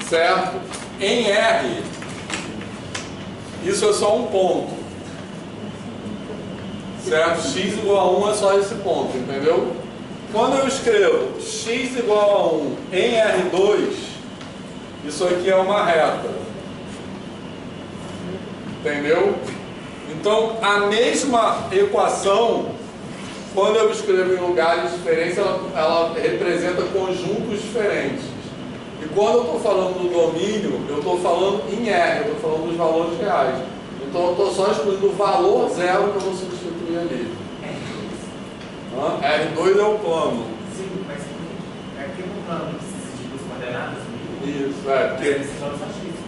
certo? Em R, isso é só um ponto, certo? X igual a 1 é só esse ponto, entendeu? Quando eu escrevo x igual a 1 em R2, isso aqui é uma reta. Entendeu? Então, a mesma equação, quando eu escrevo em lugares diferentes, ela representa conjuntos diferentes. E quando eu estou falando do domínio, eu estou falando em R, eu estou falando dos valores reais. Então, eu estou só excluindo o valor zero que eu vou substituir ali. R2 é o plano. Sim, mas aqui no plano precisa de duas coordenadas? Isso, porque...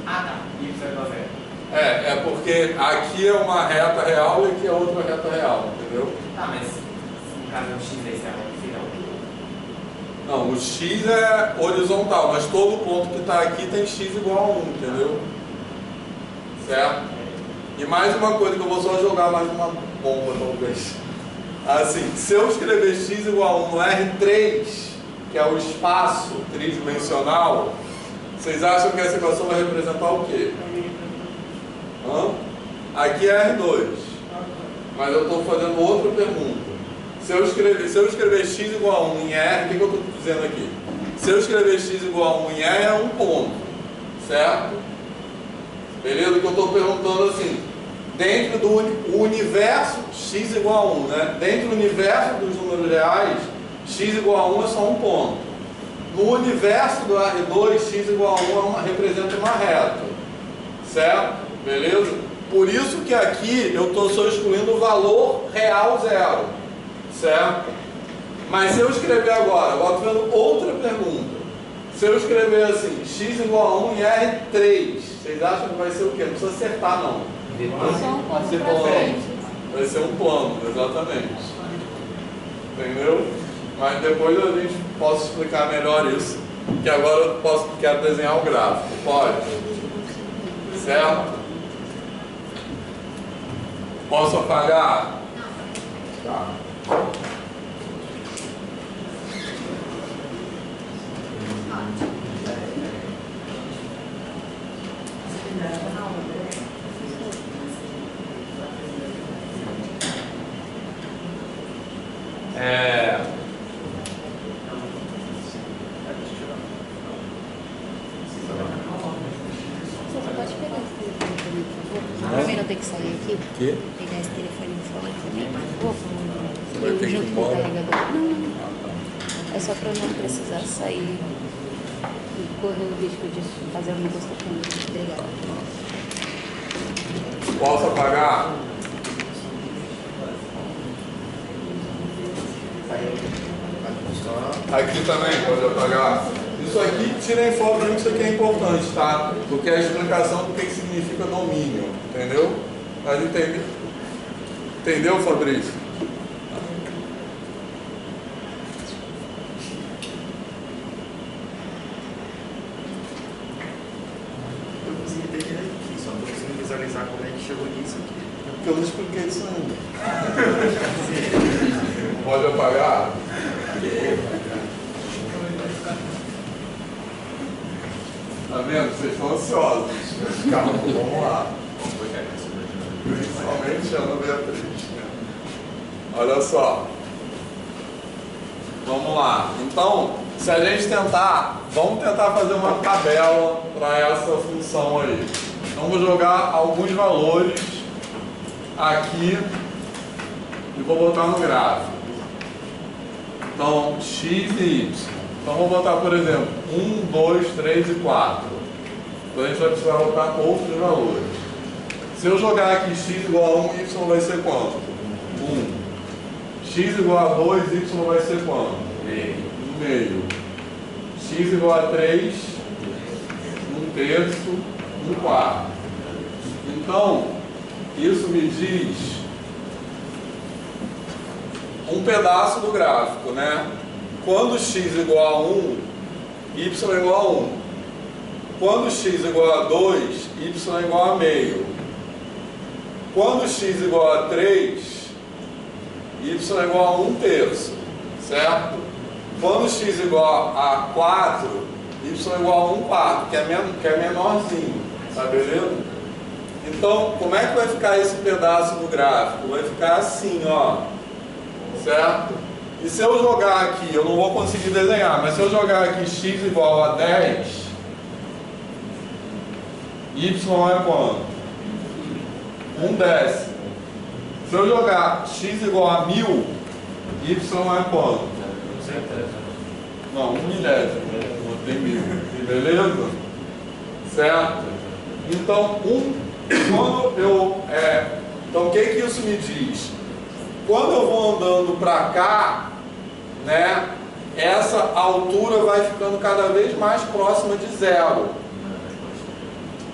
Ah, tá. Y é 0. Porque aqui é uma reta real e aqui é outra reta real, entendeu? Tá, mas no caso do x esse é o final. Não, o x é horizontal, mas todo ponto que está aqui tem x igual a 1, entendeu? Certo? E mais uma coisa que eu vou só jogar mais uma bomba, talvez. Assim, se eu escrever x igual a 1 no R3, que é o espaço tridimensional, vocês acham que essa equação vai representar o quê? Aqui é R2, mas eu estou fazendo outra pergunta. Se eu escrever x igual a 1 em R, o que eu estou dizendo aqui? Se eu escrever x igual a 1 em R, é um ponto, certo? Beleza? O que eu estou perguntando assim, dentro do universo x igual a 1, né? Dentro do universo dos números reais, x igual a 1 é só um ponto. No universo do R2, x igual a 1 representa uma reta, certo? Beleza? Por isso que aqui eu estou só excluindo o valor real zero, certo? Mas se eu escrever agora estou fazendo outra pergunta. Se eu escrever assim, x igual a 1 em R3, vocês acham que vai ser o quê? Não precisa acertar, não. Vai ser plano. Vai ser um plano, exatamente. Entendeu? Mas depois a gente posso explicar melhor isso. Que agora eu quero desenhar o gráfico. Pode? Certo? Posso apagar? Tá. Você pode pegar esse telefone também, por favor? Pra mim não ter que sair aqui. Que? Pegar esse telefone fora também, por favor. Você vai ter que ir junto com o embora? carregador. Não. É só pra eu não precisar sair e correr o risco de fazer alguma coisa com ele. Obrigada. Posso apagar? Aqui também pode apagar. Isso aqui, tirem foto pra mim, isso aqui é importante, tá? Porque é a explicação do que significa domínio, entendeu? Mas entendeu? Entendeu, Fabrício? Eu consegui entender aqui, só não consigo visualizar como é que chegou nisso aqui. Porque eu não expliquei isso ainda. Pode apagar? Tá vendo? Vocês estão ansiosos. Calma, vamos lá. Principalmente a Ana Beatriz. Né? Olha só. Vamos lá. Então, se a gente tentar, vamos tentar fazer uma tabela para essa função aí. Então, vou jogar alguns valores aqui e vou botar no gráfico. Então, x e y. Então, vou botar, por exemplo, 1, 2, 3 e 4. Então, a gente vai precisar botar outros valores. Se eu jogar aqui x igual a 1, y vai ser quanto? 1. X igual a 2, y vai ser quanto? Meio. X igual a 3, 1/3, 1/4. Então, isso me diz um pedaço do gráfico, né? Quando x igual a 1, y é igual a 1. Quando x igual a 2, y é igual a meio. Quando x igual a 3, y é igual a 1/3, certo? Quando x igual a 4, y é igual a 1/4, que é menorzinho, tá beleza? Então, como é que vai ficar esse pedaço do gráfico? Vai ficar assim, ó, certo? E se eu jogar aqui, eu não vou conseguir desenhar, mas se eu jogar aqui x igual a 10, y é quanto? 1/10. Se eu jogar x igual a 1000, y é quanto? Não, 1/1000. Botei 1000. Beleza? Certo? Então, então, o que isso me diz? Quando eu vou andando para cá, né, essa altura vai ficando cada vez mais próxima de zero.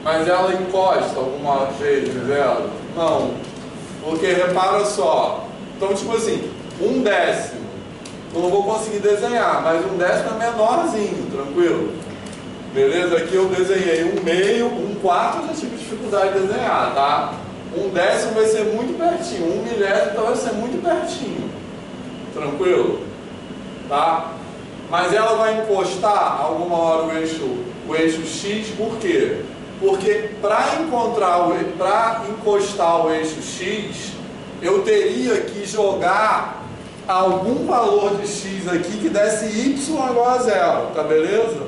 Mas ela encosta alguma vez em zero? Não. Porque repara só. Então, tipo assim, 1/10. Eu não vou conseguir desenhar, mas 1/10 é menorzinho, tranquilo? Beleza? Aqui eu desenhei 1/2, 1/4 eu já tive dificuldade de desenhar, tá? 1/10 vai ser muito pertinho, 1/1000 então vai ser muito pertinho. Tranquilo? Tá? Mas ela vai encostar alguma hora o eixo X, por quê? Porque para encostar o eixo X, eu teria que jogar algum valor de X aqui que desse Y igual a zero, tá beleza?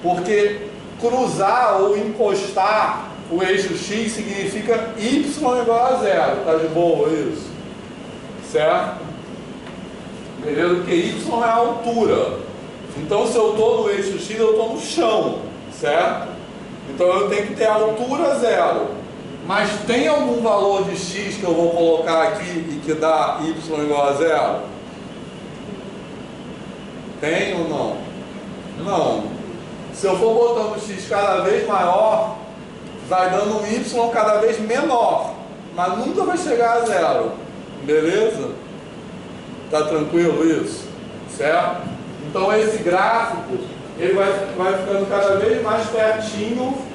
Porque cruzar ou encostar o eixo X significa Y igual a zero, tá de boa isso? Certo? Beleza? Porque Y é a altura. Então, se eu estou no eixo X, eu estou no chão, certo? Então, eu tenho que ter a altura zero. Mas tem algum valor de X que eu vou colocar aqui e que dá Y igual a zero? Tem ou não? Não. Se eu for botando X cada vez maior, vai dando um Y cada vez menor, mas nunca vai chegar a zero. Beleza? Tá tranquilo isso? Certo? Então esse gráfico, ele vai ficando cada vez mais pertinho.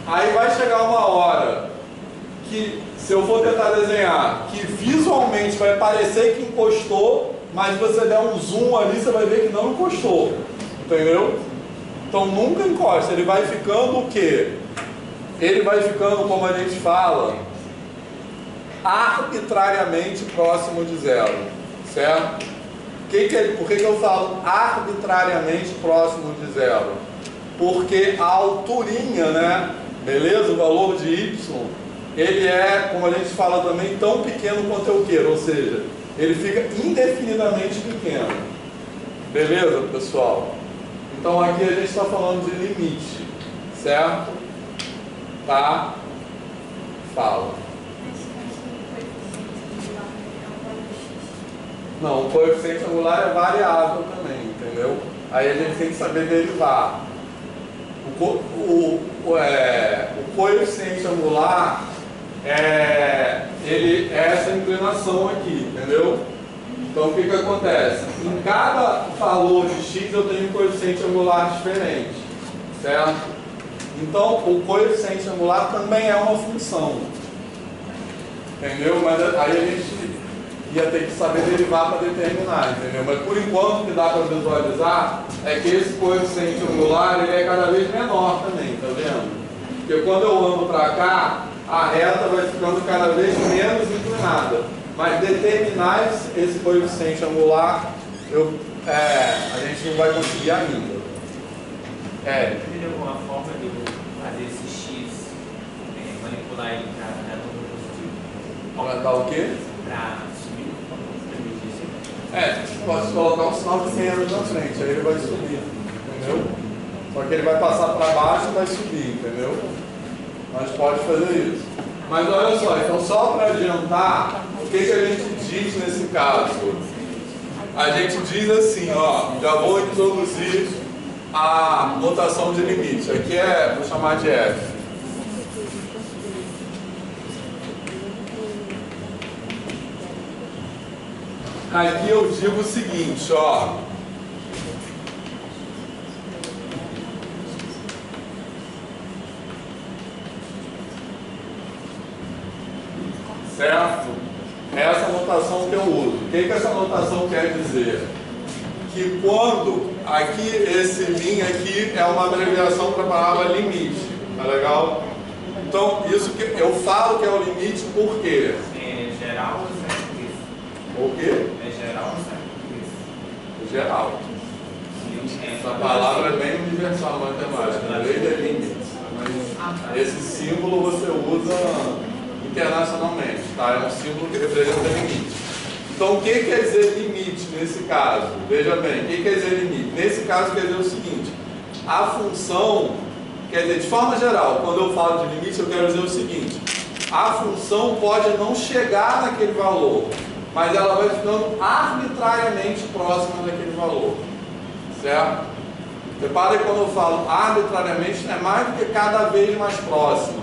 Aí vai chegar uma hora que, se eu for tentar desenhar, que visualmente vai parecer que encostou, mas se você der um zoom ali, você vai ver que não encostou. Entendeu? Então nunca encosta, ele vai ficando o quê? Ele vai ficando, como a gente fala, arbitrariamente próximo de zero, certo? Por que eu falo arbitrariamente próximo de zero? Porque a alturinha, né? Beleza? O valor de y, ele é, como a gente fala também, tão pequeno quanto eu queiro, ou seja, ele fica indefinidamente pequeno. Beleza, pessoal? Então aqui a gente está falando de limite, certo? Tá? Fala. Não, o coeficiente angular é variável também, entendeu? Aí a gente tem que saber derivar. O coeficiente angular ele é essa inclinação aqui, entendeu? Então o que acontece? Em cada valor de x eu tenho um coeficiente angular diferente, certo? Então o coeficiente angular também é uma função, entendeu? Mas aí a gente ia ter que saber derivar para determinar, entendeu? Mas por enquanto o que dá para visualizar é que esse coeficiente angular ele é cada vez menor também, tá vendo? Porque quando eu ando para cá, a reta vai ficando cada vez menos inclinada. Mas determinar esse coeficiente angular, a gente não vai conseguir ainda. Teria alguma forma de fazer esse x, manipular ele para número positivo? Para dar o quê? Para subir, pode colocar um sinal de menos na frente, aí ele vai subir, entendeu? Só que ele vai passar para baixo e vai subir, entendeu? Mas pode fazer isso. Mas olha só, então só para adiantar, o que a gente diz nesse caso? A gente diz assim, ó, já vou introduzir a notação de limite. Aqui vou chamar de f. Aqui eu digo o seguinte, ó. Certo? Essa notação que eu uso. O que essa notação quer dizer? Que quando aqui, esse min aqui é uma abreviação para a palavra limite. Tá legal? Então, isso que eu falo que é o limite por quê? É geral ou serve isso? O quê? É geral ou serve isso? Geral. Essa palavra é bem universal na matemática. Lei de limites. Mas esse símbolo você usa internacionalmente, tá? É um símbolo que representa limite. Então, o que quer dizer limite nesse caso? Veja bem, o que quer dizer limite? Nesse caso quer dizer o seguinte: a função, quer dizer, de forma geral, quando eu falo de limite, eu quero dizer o seguinte: a função pode não chegar naquele valor, mas ela vai ficando arbitrariamente próxima daquele valor, certo? Repare que quando eu falo arbitrariamente, é mais do que cada vez mais próxima.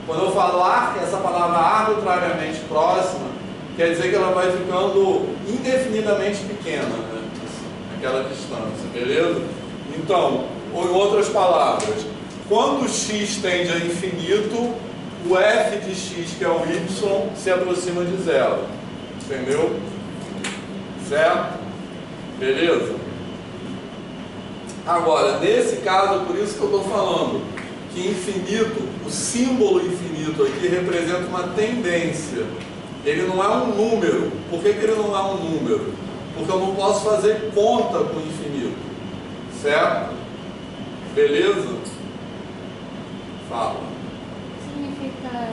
Quando eu falo essa palavra arbitrariamente próxima, quer dizer que ela vai ficando indefinidamente pequena, né? Aquela distância, beleza? Então, ou em outras palavras, quando x tende a infinito, o f de x, que é o y, se aproxima de zero. Entendeu? Certo? Beleza? Agora, nesse caso, por isso que eu estou falando que infinito, o símbolo infinito aqui representa uma tendência. Ele não é um número. Por que ele não é um número? Porque eu não posso fazer conta com o infinito. Certo? Beleza? Fala. Significa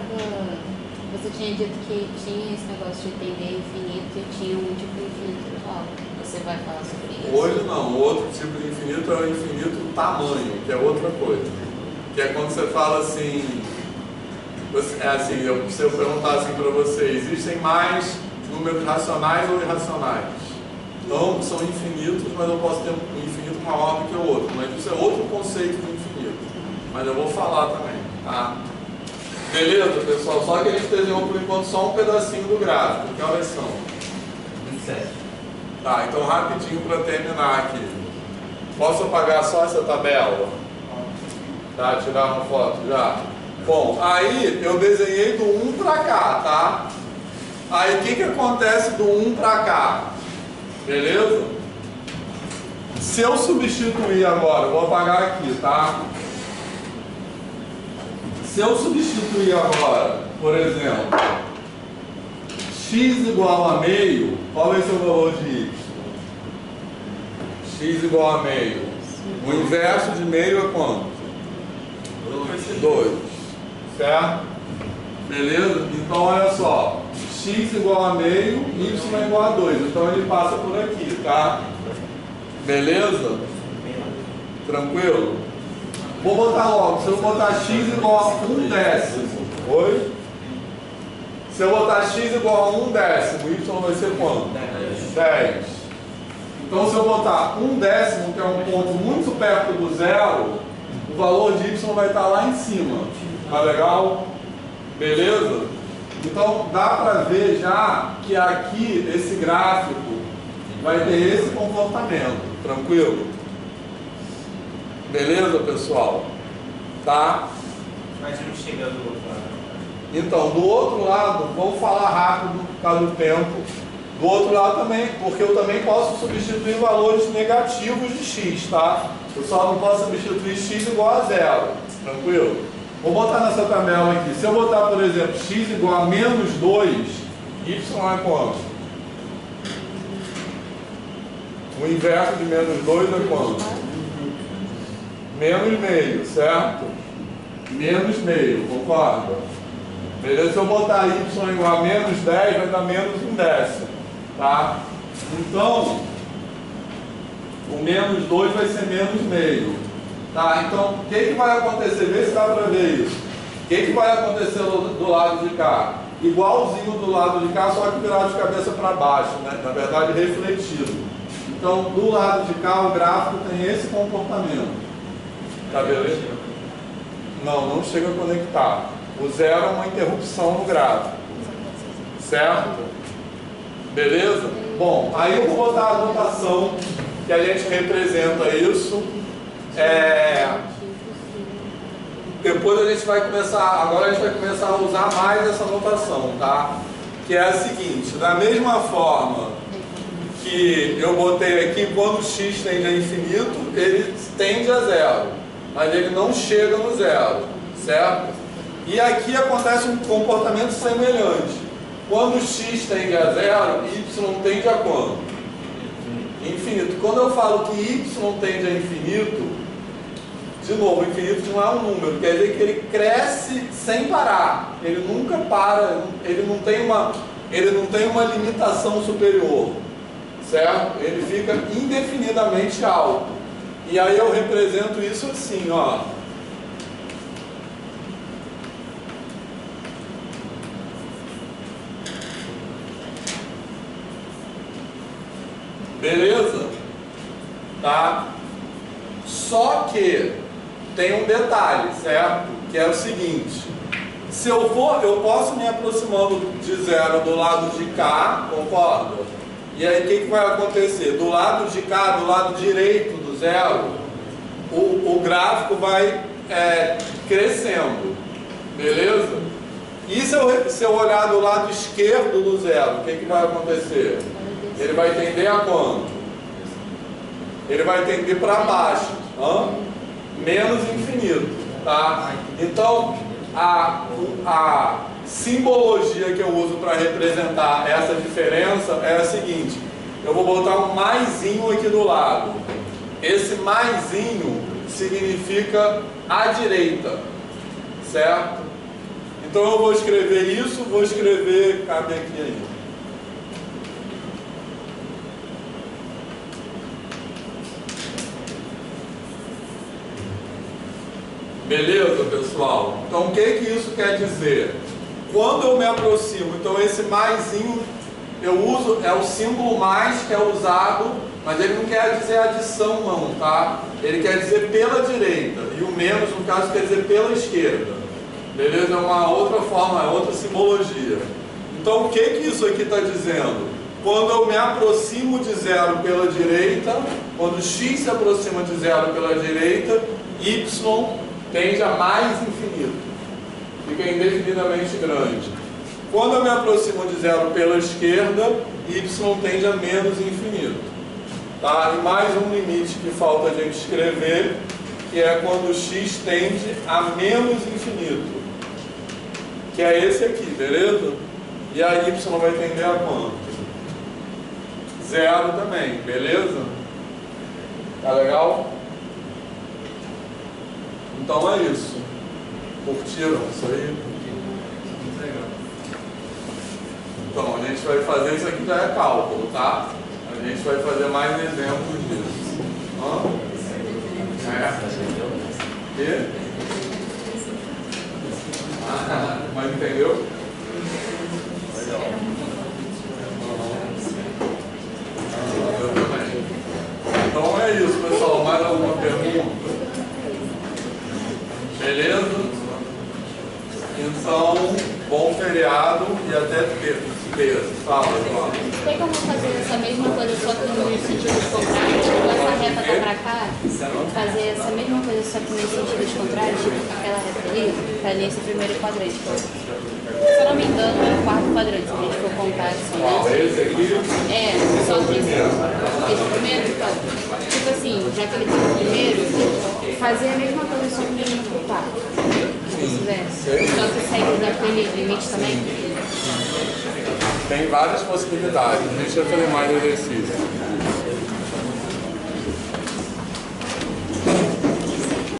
você tinha dito que tinha esse negócio de tender infinito e tinha um tipo infinito igual. Você vai falar sobre isso? Hoje não. O outro tipo de infinito é o infinito tamanho, que é outra coisa. Que é quando você fala assim, se eu perguntar assim para você, existem mais números racionais ou irracionais? Ambos são infinitos, mas eu posso ter um infinito maior do que o outro. Mas isso é outro conceito do infinito. Mas eu vou falar também, tá? Beleza, pessoal? Só que a gente desenhou por enquanto só um pedacinho do gráfico. Que horas são? 27. Tá, então rapidinho para terminar aqui. Posso apagar só essa tabela? Tá, tirar uma foto já? Bom, aí eu desenhei do 1 para cá, tá? Aí o que acontece do 1 para cá? Beleza? Se eu substituir agora, vou apagar aqui, tá? Se eu substituir agora, por exemplo, x igual a meio, qual vai ser o valor de y? X igual a meio. O inverso de meio é quanto? 2. Certo? Beleza? Então olha só. X igual a meio, y é igual a 2. Então ele passa por aqui, tá? Beleza? Tranquilo? Vou botar logo. Se eu botar x igual a 1/10. Oi? Se eu botar x igual a 1/10, y vai ser quanto? 10. Então se eu botar 1/10, que é um ponto muito perto do zero, o valor de y vai estar lá em cima. Tá legal? Beleza? Então dá para ver já que aqui esse gráfico vai ter esse comportamento. Tranquilo? Beleza, pessoal? Tá? Mas não chega do outro lado. Então, do outro lado, vamos falar rápido por causa do tempo. Do outro lado também, porque eu também posso substituir valores negativos de x, tá? Eu só não posso substituir x igual a 0. Tranquilo? Vou botar nessa tabela aqui. Se eu botar, por exemplo, x igual a menos 2, y é quanto? O inverso de menos 2 é quanto? Menos meio, certo? Menos meio, concorda? Beleza? Se eu botar y igual a menos 10, vai dar menos 1/10. Tá? Então, o menos 2 vai ser menos meio. Tá? Então, o que vai acontecer? Vê se dá para ver isso. O que vai acontecer do lado de cá? Igualzinho do lado de cá, só que virado de cabeça para baixo, né? Na verdade, refletido. Então, do lado de cá, o gráfico tem esse comportamento. Tá beleza? Não, não chega a conectar. O zero é uma interrupção no gráfico. Certo? Beleza? Bom, aí eu vou botar a notação que a gente representa isso. Depois a gente vai começar, agora a gente vai começar a usar mais essa notação, tá? Que é a seguinte, da mesma forma que eu botei aqui, quando x tende a infinito, ele tende a 0, mas ele não chega no 0, certo? E aqui acontece um comportamento semelhante. Quando x tende a 0, y tende a quanto? Infinito. Quando eu falo que y tende a infinito, de novo, infinito não é um número, quer dizer que ele cresce sem parar. Ele nunca para, ele não tem uma limitação superior, certo? Ele fica indefinidamente alto. E aí eu represento isso assim, ó. Beleza? Tá? Só que tem um detalhe, certo? Que é o seguinte: se eu posso me aproximando de 0 do lado de cá, concorda? E aí o que vai acontecer? Do lado de cá, do lado direito do 0, o gráfico vai crescendo. Beleza? E se eu olhar do lado esquerdo do 0, o que vai acontecer? Ele vai tender a quanto? Ele vai tender para baixo. Menos infinito. Tá? Então, a simbologia que eu uso para representar essa diferença é a seguinte: eu vou botar um maisinho aqui do lado. Esse maisinho significa à direita. Certo? Então eu vou escrever isso, vou escrever, cadê aqui ainda? Beleza, pessoal? Então, o que isso quer dizer? Quando eu me aproximo, então esse maisinho eu uso, é o símbolo mais que é usado, mas ele não quer dizer adição não, tá? Ele quer dizer pela direita, e o menos, no caso, quer dizer pela esquerda. Beleza? É uma outra forma, é outra simbologia. Então, o que isso aqui está dizendo? Quando eu me aproximo de 0 pela direita, quando x se aproxima de 0 pela direita, y tende a mais infinito. fica indefinidamente grande. Quando eu me aproximo de zero pela esquerda, y tende a menos infinito. Tá? E mais um limite que falta a gente escrever, que é quando x tende a menos infinito, que é esse aqui, beleza? E a y vai tender a quanto? Zero também, beleza? Tá legal? Então é isso. Curtiram isso aí? Muito legal. Então, a gente vai fazer isso aqui, já é cálculo, tá? A gente vai fazer mais exemplos disso. Hã? E? Mas entendeu? Legal. Então é isso, pessoal. Mais alguma pergunta? Beleza? Então, bom feriado e até terça. Fala, João. Tem como fazer essa mesma coisa só que no sentido contrário? Tipo, essa reta tá pra cá, fazer essa mesma coisa só que nos sentidos contrários, tipo aquela reta ali, tá nesse primeiro quadrante. Se eu não me engano, é o quarto quadrante, se a gente for contar assim, né? Esse aqui? É, só que esse primeiro, então, tipo assim, já que ele tá no primeiro, fazer a mesma coisa só que no quarto. Só que segue daquele limite também. Tem várias possibilidades. Deixa eu fazer mais exercício.